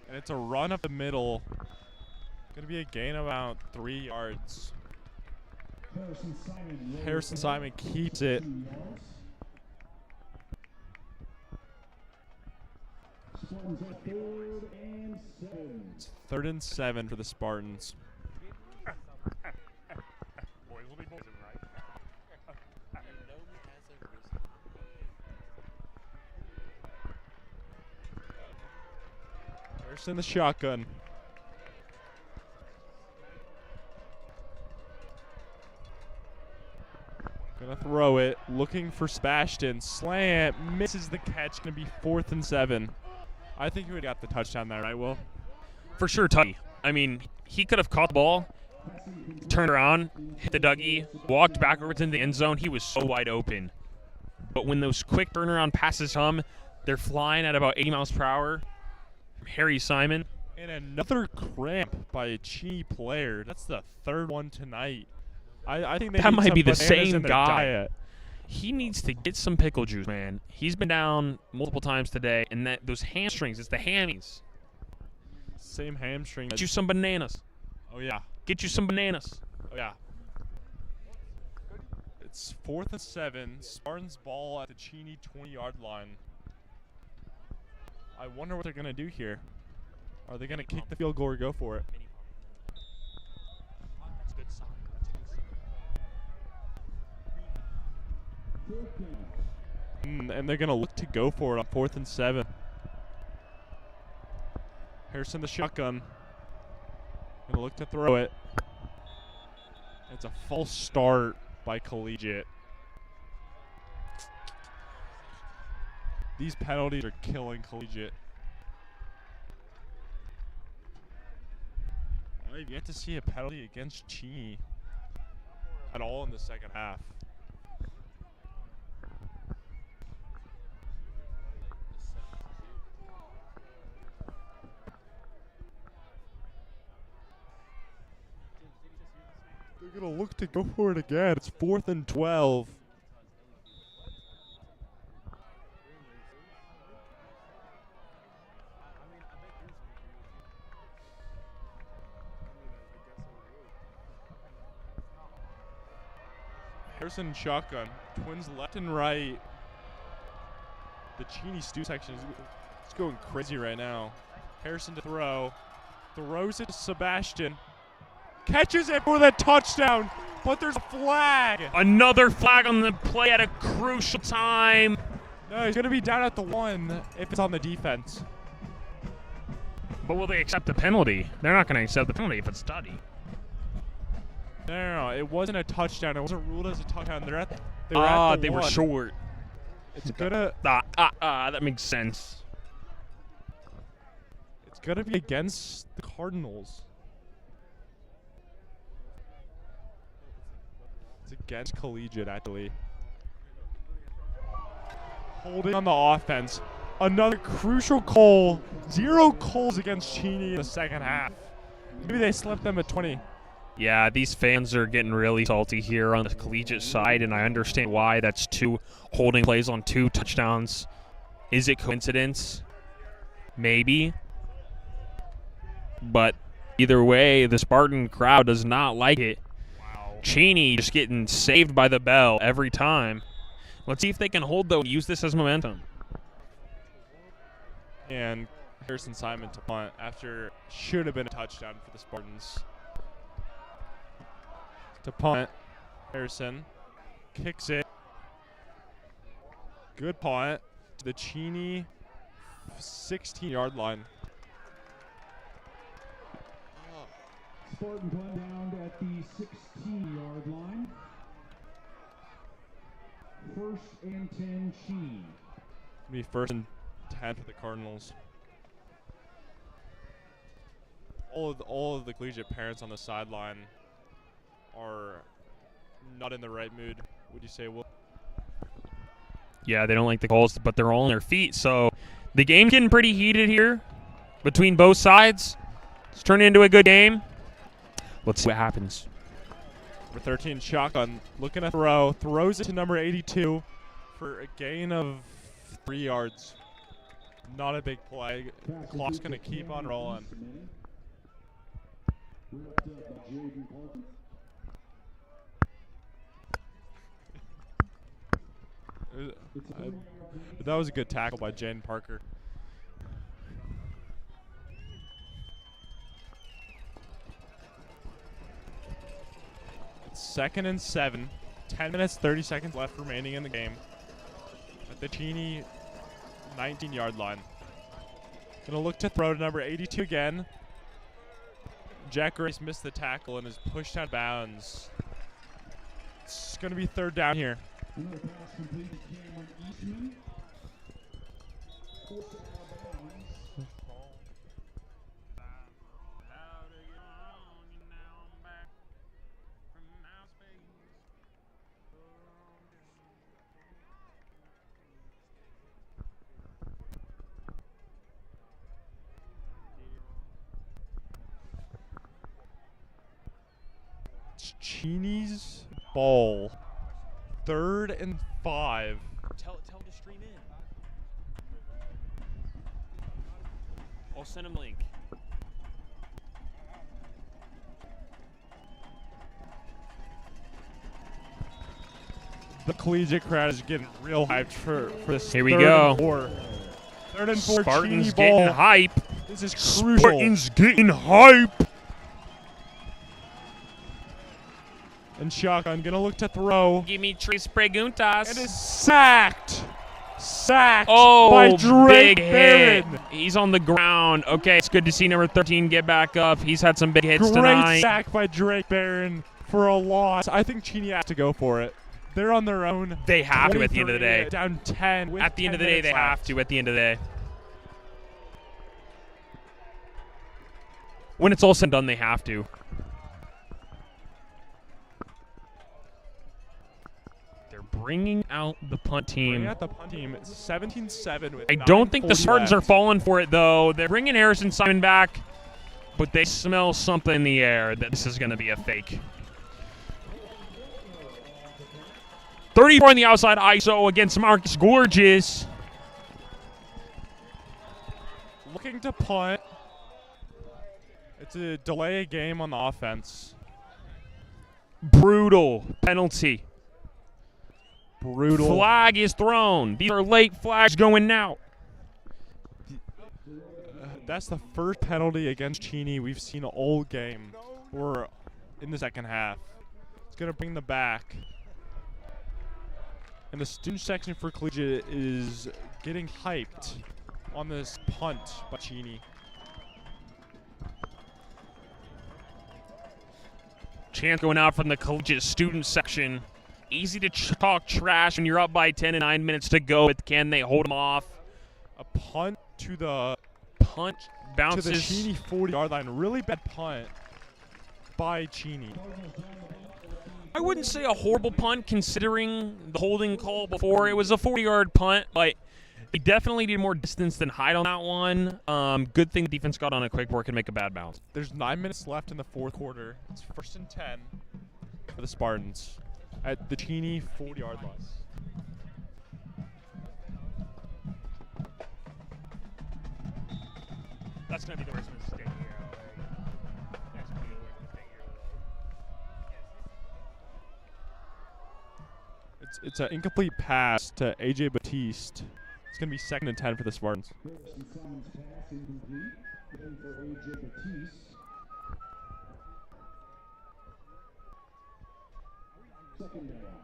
And it's a run up the middle. Going to be a gain of about 3 yards. Harrison Simon keeps it. It's 3rd and 7 for the Spartans.
Boys will be boys.
Harrison the shotgun. Gonna throw it, looking for Sebastian. Slant, misses the catch. Gonna be 4th and 7. I think he would have got the touchdown there, right, Will?
For sure, Tuggy. I mean, he could have caught the ball, turned around, hit the Dougie, walked backwards into the end zone. He was so wide open. But when those quick turnaround passes come, they're flying at about 80 miles per hour. Harry Simon.
And another cramp by a Cheney player. That's the 3rd one tonight. I think
that might be the
bananas
same
in their
guy.
diet.
He needs to get some pickle juice, man. He's been down multiple times today, and those hamstrings, it's the hammies.
Same hamstring.
Get you some bananas.
Oh, yeah.
Get you some bananas.
Oh, yeah. It's 4th and 7. Spartans ball at the Cheney 20-yard line. I wonder what they're going to do here. Are they going to kick the field goal or go for it?
That's a good sign.
And they're going to look to go for it on 4th and 7. Harrison the shotgun. Going to look to throw it. It's a false start by Collegiate. These penalties are killing Collegiate. I've yet to see a penalty against Cheney at all in the second half. They're going to look to go for it again. It's 4th and 12. Harrison shotgun. Twins left and right. The Cheney stew section is going crazy right now. Harrison to throw. Throws it to Sebastian. Catches it for the touchdown, but there's a flag.
Another flag on the play at a crucial time.
No, he's going to be down at the 1 if it's on the defense.
But will they accept the penalty? They're not going to accept the penalty if it's Duddy.
No, it wasn't a touchdown. It wasn't ruled as a touchdown. They were at the
They
1.
were short.
It's gonna
That makes sense.
It's gonna be against the Cardinals. It's against Collegiate, actually. Holding on the offense. Another crucial call. 0 calls against Cheney in the second half. Maybe they slipped them at 20.
Yeah, these fans are getting really salty here on the Collegiate side, and I understand why. That's 2 holding plays on 2 touchdowns. Is it coincidence? Maybe. But either way, the Spartan crowd does not like it. Wow. Cheney just getting saved by the bell every time. Let's see if they can hold, though, and use this as momentum.
And Harrison Simon to punt after should have been a touchdown for the Spartans. To punt. Harrison kicks it. Good punt to the Cheney 16-yard line.
Spartans one down at the 16-yard line. 1st and 10, Cheney.
It'll be 1st and 10 for the Cardinals. All of the Collegiate parents on the sideline are not in the right mood, would you say, Will?
Yeah, they don't like the calls, but they're all on their feet. So the game's getting pretty heated here between both sides. It's turning into a good game. Let's see what happens.
Number 13, shotgun, looking to throw. Throws it to number 82 for a gain of 3 yards. Not a big play. The clock's going to keep on rolling. That was a good tackle by Jaden Parker. It's 2nd and 7. 10 minutes, 30 seconds left remaining in the game. At the Cheney 19-yard line. Gonna look to throw to number 82 again. Jack Grace missed the tackle and is pushed out of bounds. It's gonna be third down here.
Another pass complete to Cameron Eastman. Forced out of bounds.
It's Cheney's ball. 3rd and 5.
Tell him to stream in. I'll send him link.
The Collegiate crowd is getting real hyped for this.
Here we
3rd
go.
and 4. 3rd and 4.
Spartans
Cheney
getting
ball.
hype.
This is crucial.
Spartans getting hype.
And shotgun gonna look to throw.
Give me tres preguntas.
And is sacked. Sacked
Oh,
by Drake
big hit.
Barron.
He's on the ground. Okay, it's good to see number 13 get back up. He's had some big hits
Great
tonight.
sack by Drake Barron for a loss. I think Cheney has to go for it. They're on their own.
They have to at the end of the
23,
day.
Down 10. With
At the end
10
of the day,
minutes
they have
left.
to. At the end of the day. When it's all said and done, they have to. They're bringing out the punt
Bring
team.
out the punt team. It's 17-7 with
I don't think the
9:40
Spartans are
left.
falling for it, though. They're bringing Harrison Simon back, but they smell something in the air that this is going to be a fake. 34 on the outside ISO against Marcus Gorgeous.
Looking to punt. It's a delay game on the offense.
Brutal penalty.
Brutal.
Flag is thrown. These are late flags going out.
That's the first penalty against Cheney we've seen all game. Or in the second half. It's going to bring the back. And the student section for Collegiate is getting hyped on this punt by Cheney.
Chance going out from the Collegiate student section. Easy to talk trash when you're up by 10 and 9 minutes to go, but can they hold them off?
A punt to the
Punt bounces.
to the Cheney 40-yard line. Really bad punt by Cheney.
I wouldn't say a horrible punt considering the holding call before. It was a 40-yard punt, but they definitely needed more distance than Hyde on that one. Good thing the defense got on a quick board and make a bad bounce.
There's 9 minutes left in the fourth quarter. It's 1st and 10 for the Spartans at the Cheney 40-yard line.
That's going to be the worst mistake here. That's going to be the worst mistake here.
It's an incomplete pass to AJ Batiste. It's going to be 2nd and 10 for the Spartans.
Harrison Simon's pass incomplete. Looking for AJ Batiste. Second down.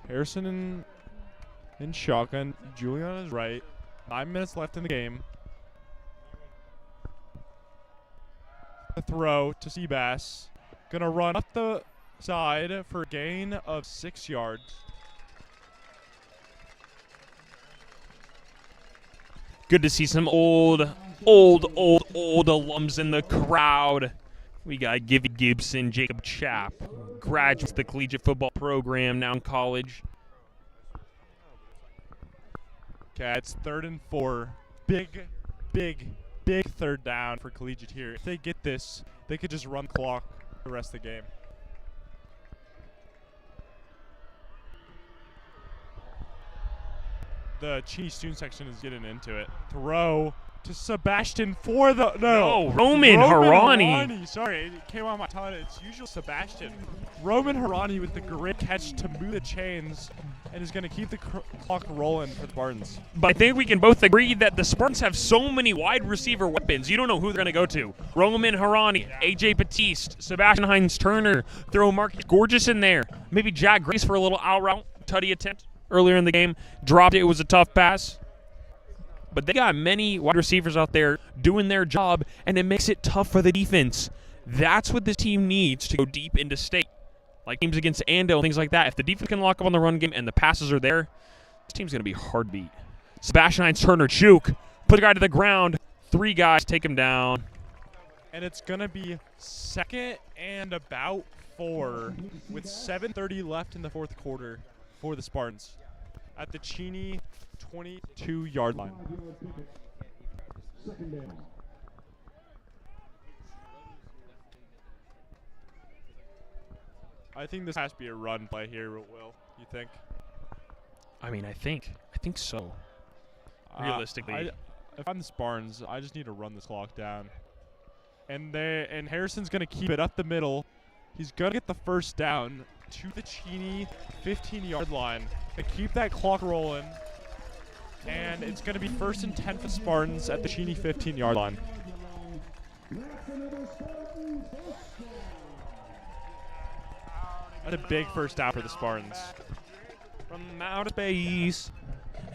Harrison in shotgun. Julian on his right. 9 minutes left in the game. A throw to Seabass. Gonna run up the side for a gain of 6 yards.
Good to see some old alums in the crowd. We got Gibby Gibson, Jacob Chapp, graduates the collegiate football program, now in college.
Okay, it's 3rd and 4. Big 3rd down for Collegiate here. If they get this, they could just run the clock the rest of the game. The Cheney student section is getting into it. Throw to Sebastian for the
Roman Harani.
Sorry, it came on my tongue. It's usually Sebastian. Roman Harani with the great catch to move the chains and is going to keep the clock rolling for the Spartans.
But I think we can both agree that the Spartans have so many wide receiver weapons. You don't know who they're going to go to. Roman Harani, AJ Batiste, Sebastian Hines-Turner. Throw Marcus Gorgeous in there. Maybe Jack Grace for a little out route tutty attempt earlier in the game. Dropped it. It was a tough pass. But they got many wide receivers out there doing their job, and it makes it tough for the defense. That's what this team needs to go deep into state. Like teams against Ando and things like that. If the defense can lock up on the run game and the passes are there, this team's going to be hard to beat. Sebastian Hines-Turner, juke. Put the guy to the ground. 3 guys, take him down.
And it's going to be 2nd and about 4 with 7:30 left in the 4th quarter for the Spartans at the Cheney 22-yard line.
Second down.
I think this has to be a run play here, Will. You think?
I mean, I think so. Realistically.
If I'm the Spartans, I just need to run this clock down. And Harrison's going to keep it up the middle. He's going to get the first down to the Cheney 15-yard line to keep that clock rolling. And it's going to be 1st and 10 for the Spartans at the Cheney 15-yard line. That's a big first down for the Spartans.
From outer space,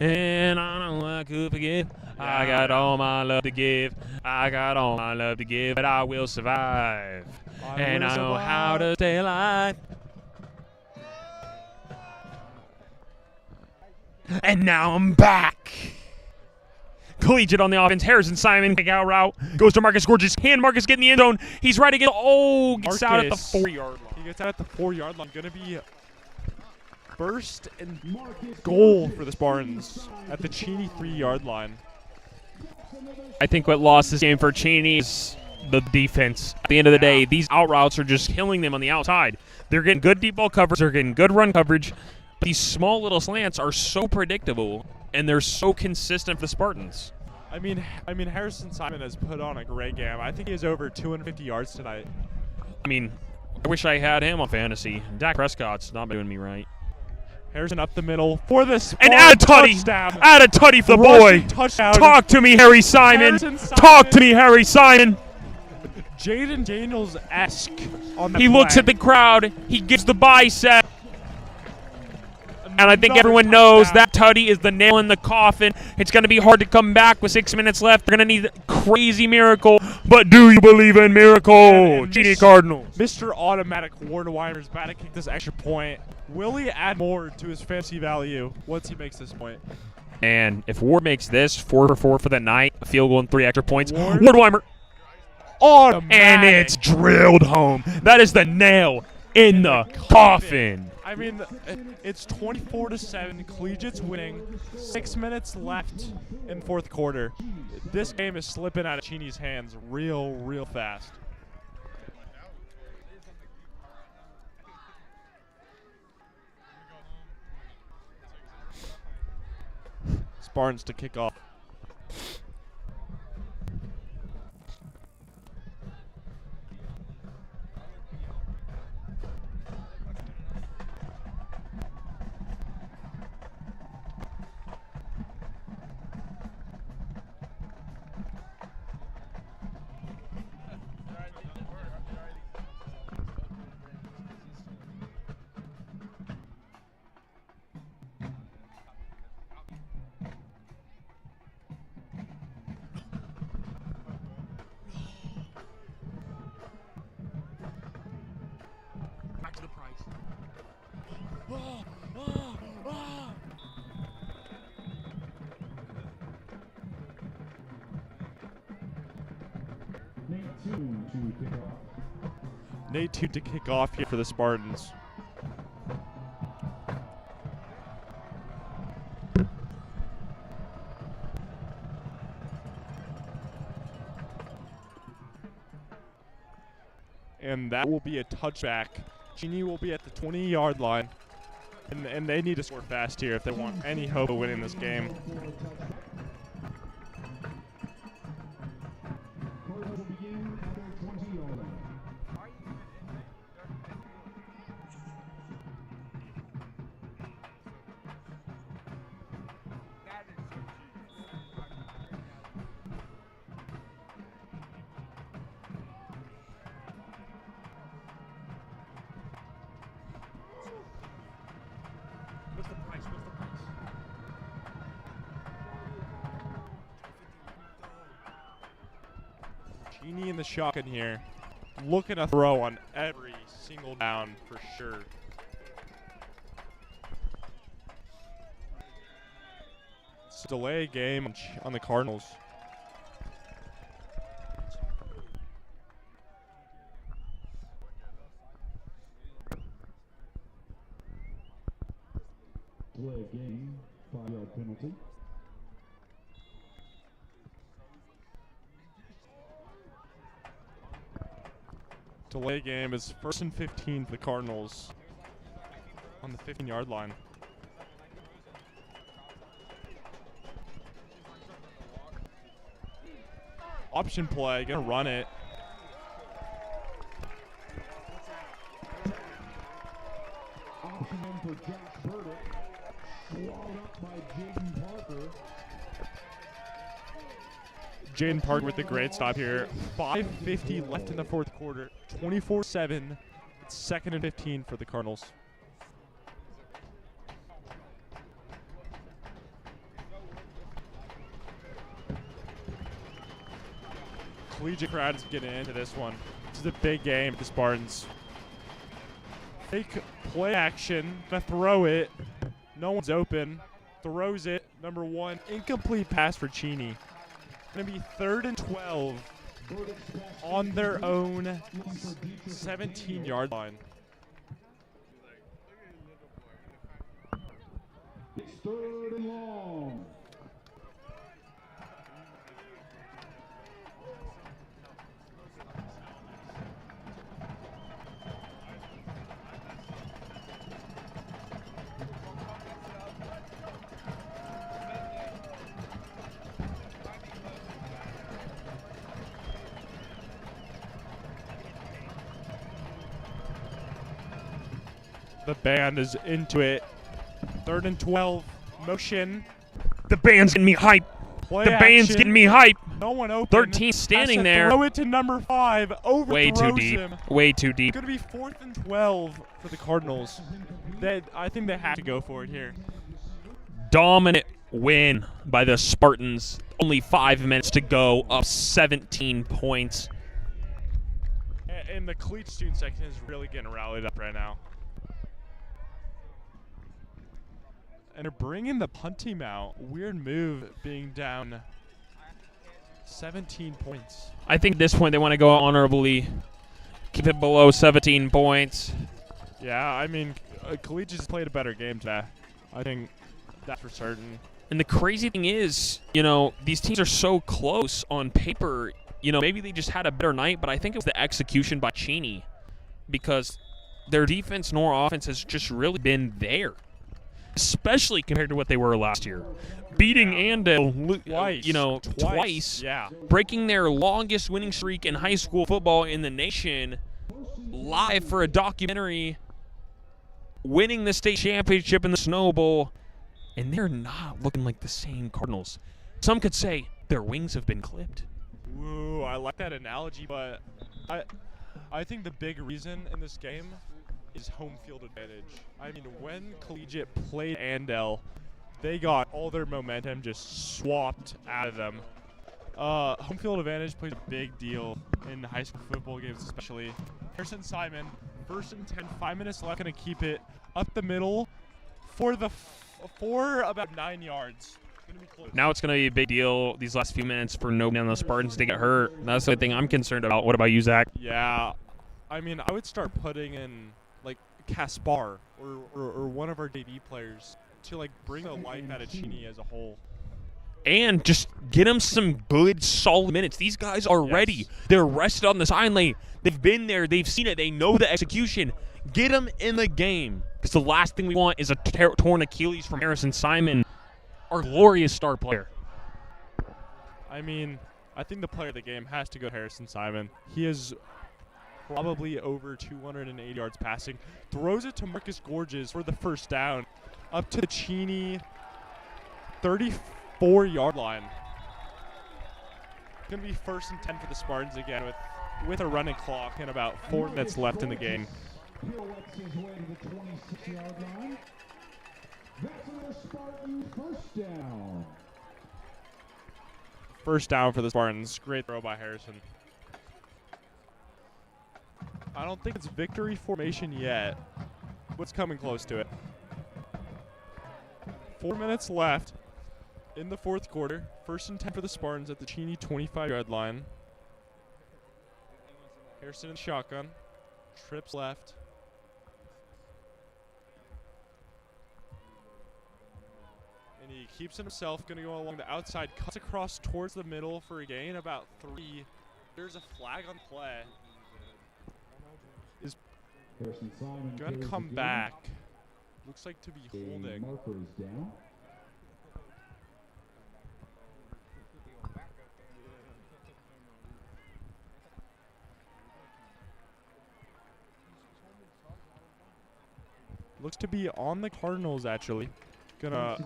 and I know I could forgive. I got all my love to give. I got all my love to give, but I will survive. I know how to stay alive. And now I'm back. Collegiate on the offense. Harrison Simon, kick out route. Goes to Marcus Gorgeous. Hand Marcus get in the end zone. He's right again. Oh, gets out at the 4-yard line.
He gets out at the 4-yard line. Going to be first and goal for the Spartans at the Cheney 3-yard line.
I think what lost this game for Cheney is the defense. At the end of the day, these out routes are just killing them on the outside. They're getting good deep ball coverage. They're getting good run coverage. These small little slants are so predictable, and they're so consistent for the Spartans.
I mean, Harrison Simon has put on a great game. I think he has over 250 yards tonight.
I mean, I wish I had him on fantasy. Dak Prescott's not doing me right.
Harrison up the middle for this.
And add a tutty. Add a tutty for the boy.
Touchdown.
Talk to me, Harry Simon. Talk to me, Harry Simon.
Jaden Daniels-esque on the
He looks at the crowd. He gives the bicep. And I think everyone knows that tutty is the nail in the coffin. It's going to be hard to come back with 6 minutes left. They're going to need a crazy miracle. But do you believe in miracle? Cheney Cardinals.
Mr. Automatic Ward Weimer's about to kick this extra point. Will he add more to his fantasy value once he makes this point?
And if Ward makes this 4 for 4 for the night, a field goal and 3 extra points, Ward Weimer.
Automatic.
And it's drilled home. That is the nail in the coffin.
I mean, it's 24-7. Collegiate's winning. 6 minutes left in 4th quarter. This game is slipping out of Cheney's hands real fast. Spartans to kick off.
Back to the price.
Nate Toon to kick off here for the Spartans. And that will be a touchback. Cheney will be at the 20-yard line. And they need to score fast here if they want any hope of winning this game. Cheney in the shotgun here. Looking to throw on every single down for sure. It's a delay game on the Cardinals.
Delay game, 5-yard penalty.
Delay game is 1st and 15 for the Cardinals on the 15-yard line. Option play, gonna run it.
Option in for Josh Burdick. Swallowed up by Jaden Parker.
Jaden Parker with the great stop here. 5:50 left in the fourth quarter. 24-7. It's 2nd and 15 for the Cardinals. Collegiate crowd is getting into this one. This is a big game at the Spartans. Fake play action. Gonna throw it. No one's open. Throws it. Number 1. Incomplete pass for Cheney. Gonna be 3rd and 12 on their own 17-yard line.
It's 3rd and long.
The band is into it. 3rd and 12. Motion.
The band's getting me hype.
Play
The band's
action.
getting me hype.
No one open.
13 standing
Has to
there.
Throw it to number 5. Overthrows
Way too deep.
him.
Way too deep.
Going to be 4th and 12 for the Cardinals. I think they have to go for it here.
Dominant win by the Spartans. Only 5 minutes to go, up 17 points.
And the Collegiate student section is really getting rallied up right now. And they're bringing the punt team out. Weird move being down 17 points.
I think at this point they want to go honorably, keep it below 17 points.
Yeah, I mean, Collegiate's played a better game today. I think that's for certain.
And the crazy thing is, these teams are so close on paper. Maybe they just had a better night, but I think it was the execution by Cheney, because their defense nor offense has just really been there, especially compared to what they were last year. Beating Andale twice,
Yeah.
breaking their longest winning streak in high school football in the nation, live for a documentary, winning the state championship in the Snow Bowl, and they're not looking like the same Cardinals. Some could say their wings have been clipped.
Ooh, I like that analogy, but I think the big reason in this game is home field advantage. I mean, when Collegiate played Andale, they got all their momentum just swapped out of them. Home field advantage plays a big deal in high school football games, especially. Harrison Simon, 1st and 10, 5 minutes left, gonna keep it up the middle for about 9 yards. Gonna be close.
Now it's going to be a big deal these last few minutes for nobody on the Spartans to get hurt. That's the thing I'm concerned about. What about you, Zach?
Yeah, I mean, I would start putting in like Caspar or one of our JV players to like bring the life out of Cheney as a whole.
And just get them some good, solid minutes. These guys are ready. They're rested on the sideline. They've been there. They've seen it. They know the execution. Get them in the game, because the last thing we want is a torn Achilles from Harrison Simon, our glorious star player.
I mean, I think the player of the game has to go Harrison Simon. He is probably over 280 yards passing. Throws it to Marcus Gorges for the first down. Up to the Cheney 34-yard line. Going to be 1st and 10 for the Spartans again with a running clock and about 4 minutes left in the game.
Pirouettes his way to the 26-yard line. That's another Spartan first down.
First down for the Spartans. Great throw by Harrison. I don't think it's victory formation yet. What's coming close to it? 4 minutes left in the fourth quarter. 1st and 10 for the Spartans at the Cheney 25-yard line. Harrison in shotgun. Trips left. And he keeps it himself. Going to go along the outside. Cuts across towards the middle for a gain. About 3. There's a flag on play. Is going to come back. Looks like to be holding.
Down.
Looks to be on the Cardinals, actually. Gonna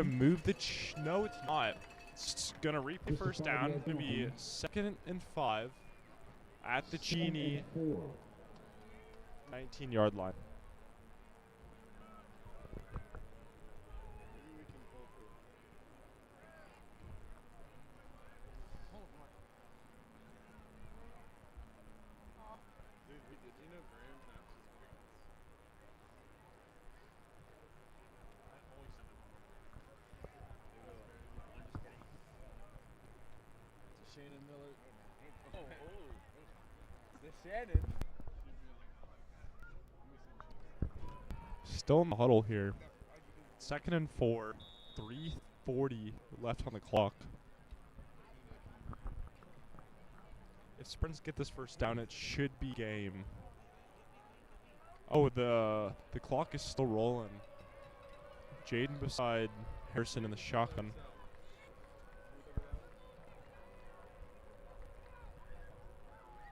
move the. No, it's not. It's gonna replay first down. Gonna be 2nd and 5 at the Cheney 19-yard line. Still in the huddle here. 2nd and 4. 3:40 left on the clock. If Spartans get this first down, it should be game. Oh, the clock is still rolling. Jaden beside Harrison in the shotgun.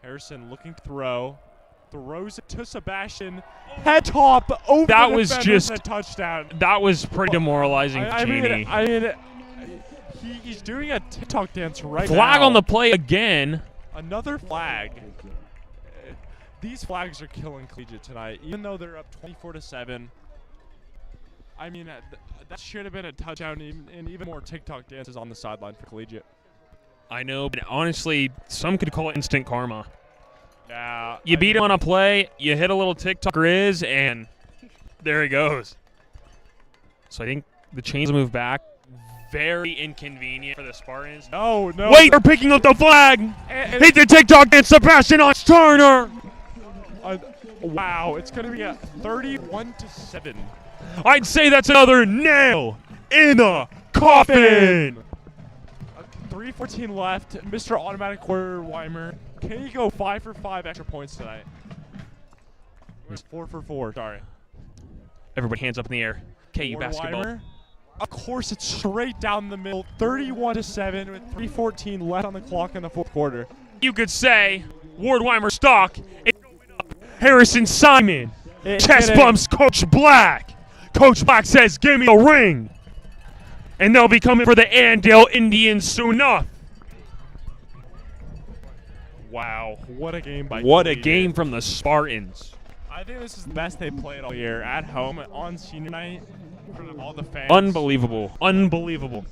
Harrison looking to throw. Throws it to Sebastian. Head top over
That
the
was
defender
just
for a touchdown.
That was pretty demoralizing for Cheney.
I mean, he's doing a TikTok dance right now.
Flag on the play again.
Another flag. These flags are killing Collegiate tonight, even though they're up 24-7. I mean, that should have been a touchdown, and even more TikTok dances on the sideline for Collegiate.
I know, but honestly, some could call it instant karma.
Yeah.
You beat him on a play, you hit a little TikTok grizz, and there he goes. So I think the chains move back. Very inconvenient for the Spartans.
No.
Wait, they're picking up the flag. Hit the TikTok dance, Sebastian on Turner.
Wow, it's going to be a 31-7.
I'd say that's another nail in the coffin.
3:14 left. Mr. Automatic Quarter Weimer. Can you go 5 for 5 extra points tonight? 4 for 4. Sorry.
Everybody hands up in the air. KU
Quarter
basketball.
Weimer. Of course, it's straight down the middle. 31-7 with 3:14 left on the clock in the fourth quarter.
You could say Ward Weimer stock. Harrison Simon. Chest bumps Coach Black. Coach Black says, give me a ring. And they'll be coming for the Andale Indians soon enough. Wow.
What a game by
What a
Collegiate.
game from the Spartans.
I think this is the best they played all year at home on senior night in front of all the fans.
Unbelievable. Unbelievable.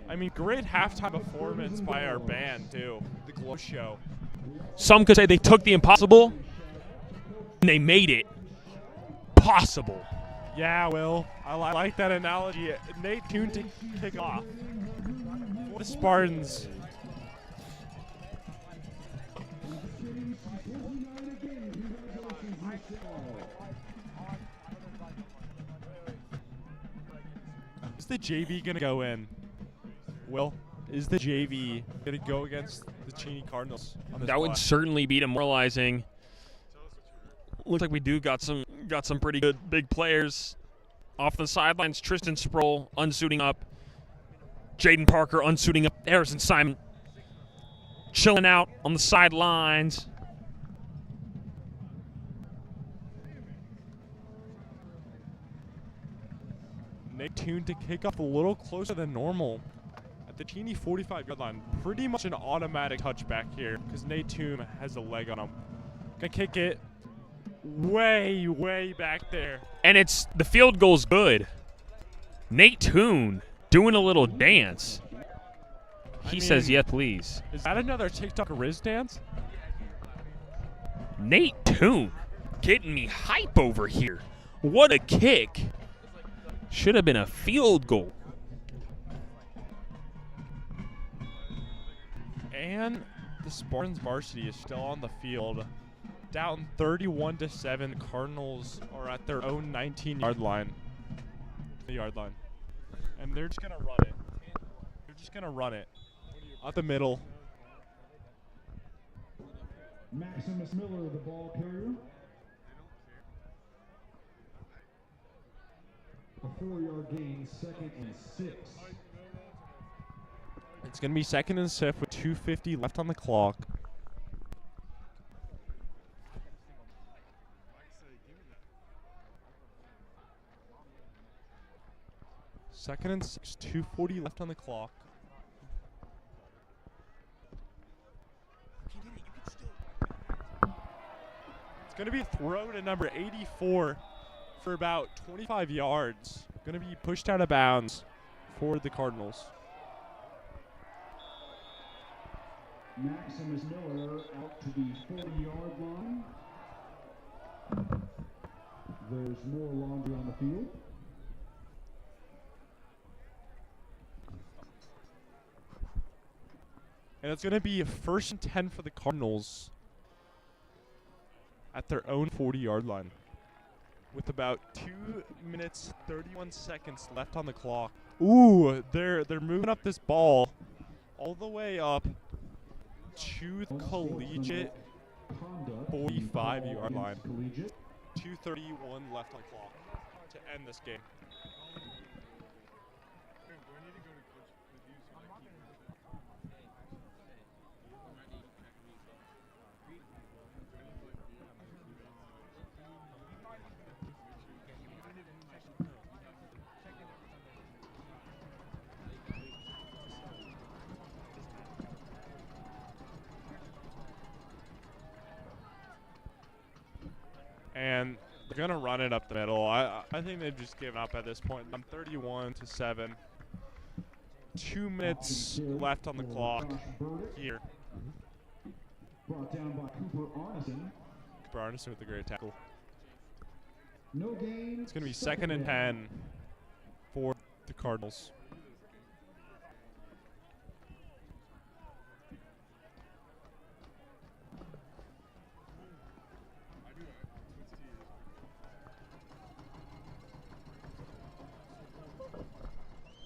I mean, great halftime performance by our band, too. The Glow Show.
Some could say they took the impossible and they made it possible.
Yeah, Will. I like that analogy. Nate Toon to kick off. The Spartans. Is the JV going to go in? Will, is the JV going to go against the Cheney Cardinals on this
That would
play?
certainly be demoralizing. Looks like we do got some pretty good big players off the sidelines. Tristan Sproul unsuiting up. Jaden Parker unsuiting up. Harrison Simon chilling out on the sidelines.
Nate Toon to kick off a little closer than normal at the Cheney 45-yard line. Pretty much an automatic touchback here because Nate Toon has a leg on him. Gonna kick it way back there.
And it's the field goal's good. Nate Toon doing a little dance. He says, "Yeah, please."
Is that another TikTok Riz dance?
Nate Toon getting me hype over here. What a kick. Should have been a field goal.
And the Spartans varsity is still on the field. Down 31-7. Cardinals are at their own 19-yard line. And they're just going to run it. Up the middle.
Maximus Miller, the ball carrier. A 4-yard gain, 2nd and 6.
It's going to be 2nd and 6 with 2:50 left on the clock. Second and 6, 2:40 left on the clock. It's going to be a throw to number 84 for about 25 yards. Going to be pushed out of bounds for the Cardinals.
Maximus Miller out to the 40-yard line. There's more laundry on the field.
And it's going to be a 1st and 10 for the Cardinals at their own 40-yard line with about 2 minutes 31 seconds left on the clock. Ooh, they're moving up this ball all the way up to the Collegiate 45-yard line. 2:31 left on clock to end this game. And they're going to run it up the middle. I think they've just given up at this point. I'm 31-7. 2 minutes left on the clock here.
Brought down by Cooper Arneson.
Cooper Arneson with a great tackle.
No gain.
It's going to be 2nd and 10 for the Cardinals.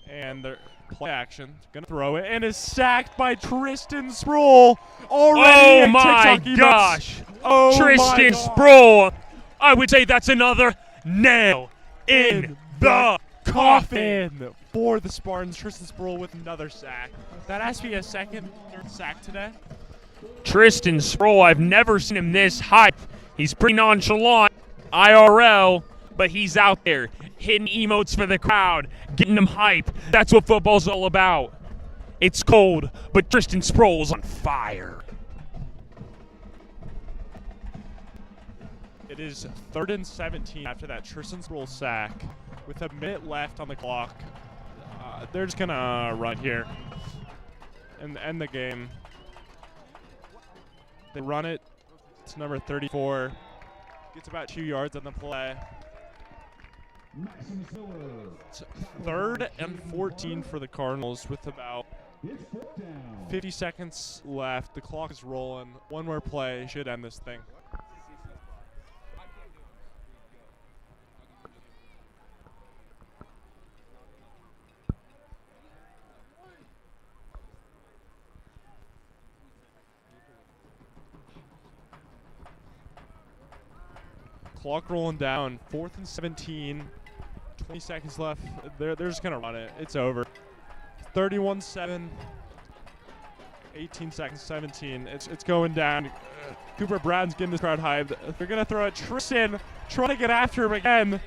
And their play action, gonna throw it, and is sacked by Tristan Sproul. Already
Oh my
TikTok
gosh.
Oh
Tristan
my God.
Sproul. I would say that's another nail in the coffin.
For the Spartans. Tristan Sproul with another sack. That has to be a 2nd, 3rd sack today.
Tristan Sproul, I've never seen him this hype. He's pretty nonchalant, IRL, but he's out there hitting emotes for the crowd, getting them hype. That's what football's all about. It's cold, but Tristan Sproul's on fire.
It is 3rd and 17 after that Tristan Sproul sack with a minute left on the clock. They're just gonna run here and end the game. They run it. It's number 34. Gets about 2 yards on the play.
Maximus Miller.
It's 3rd and 14 for the Cardinals with about
It's 4th down.
50 seconds left. The clock is rolling. One more play should end this thing. Clock rolling down. 4th and 17. 20 seconds left. They're just going to run it. It's over. 31-7. 18 seconds, 17. It's going down. Cooper Brown's getting this crowd hyped. They're going to throw it. Tristan trying to get after him again.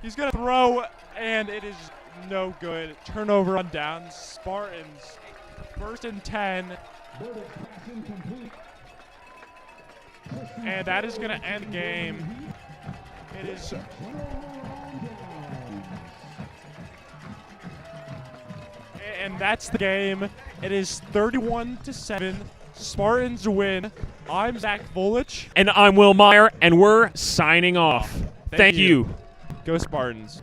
He's going to throw, and it is no good. Turnover on downs. Spartans, 1st and 10. And that is going to end the game. It is. And that's the game. It is 31-7. Spartans win. I'm Zach Volich.
And I'm Will Meyer, and we're signing off. Thank you.
Go Spartans.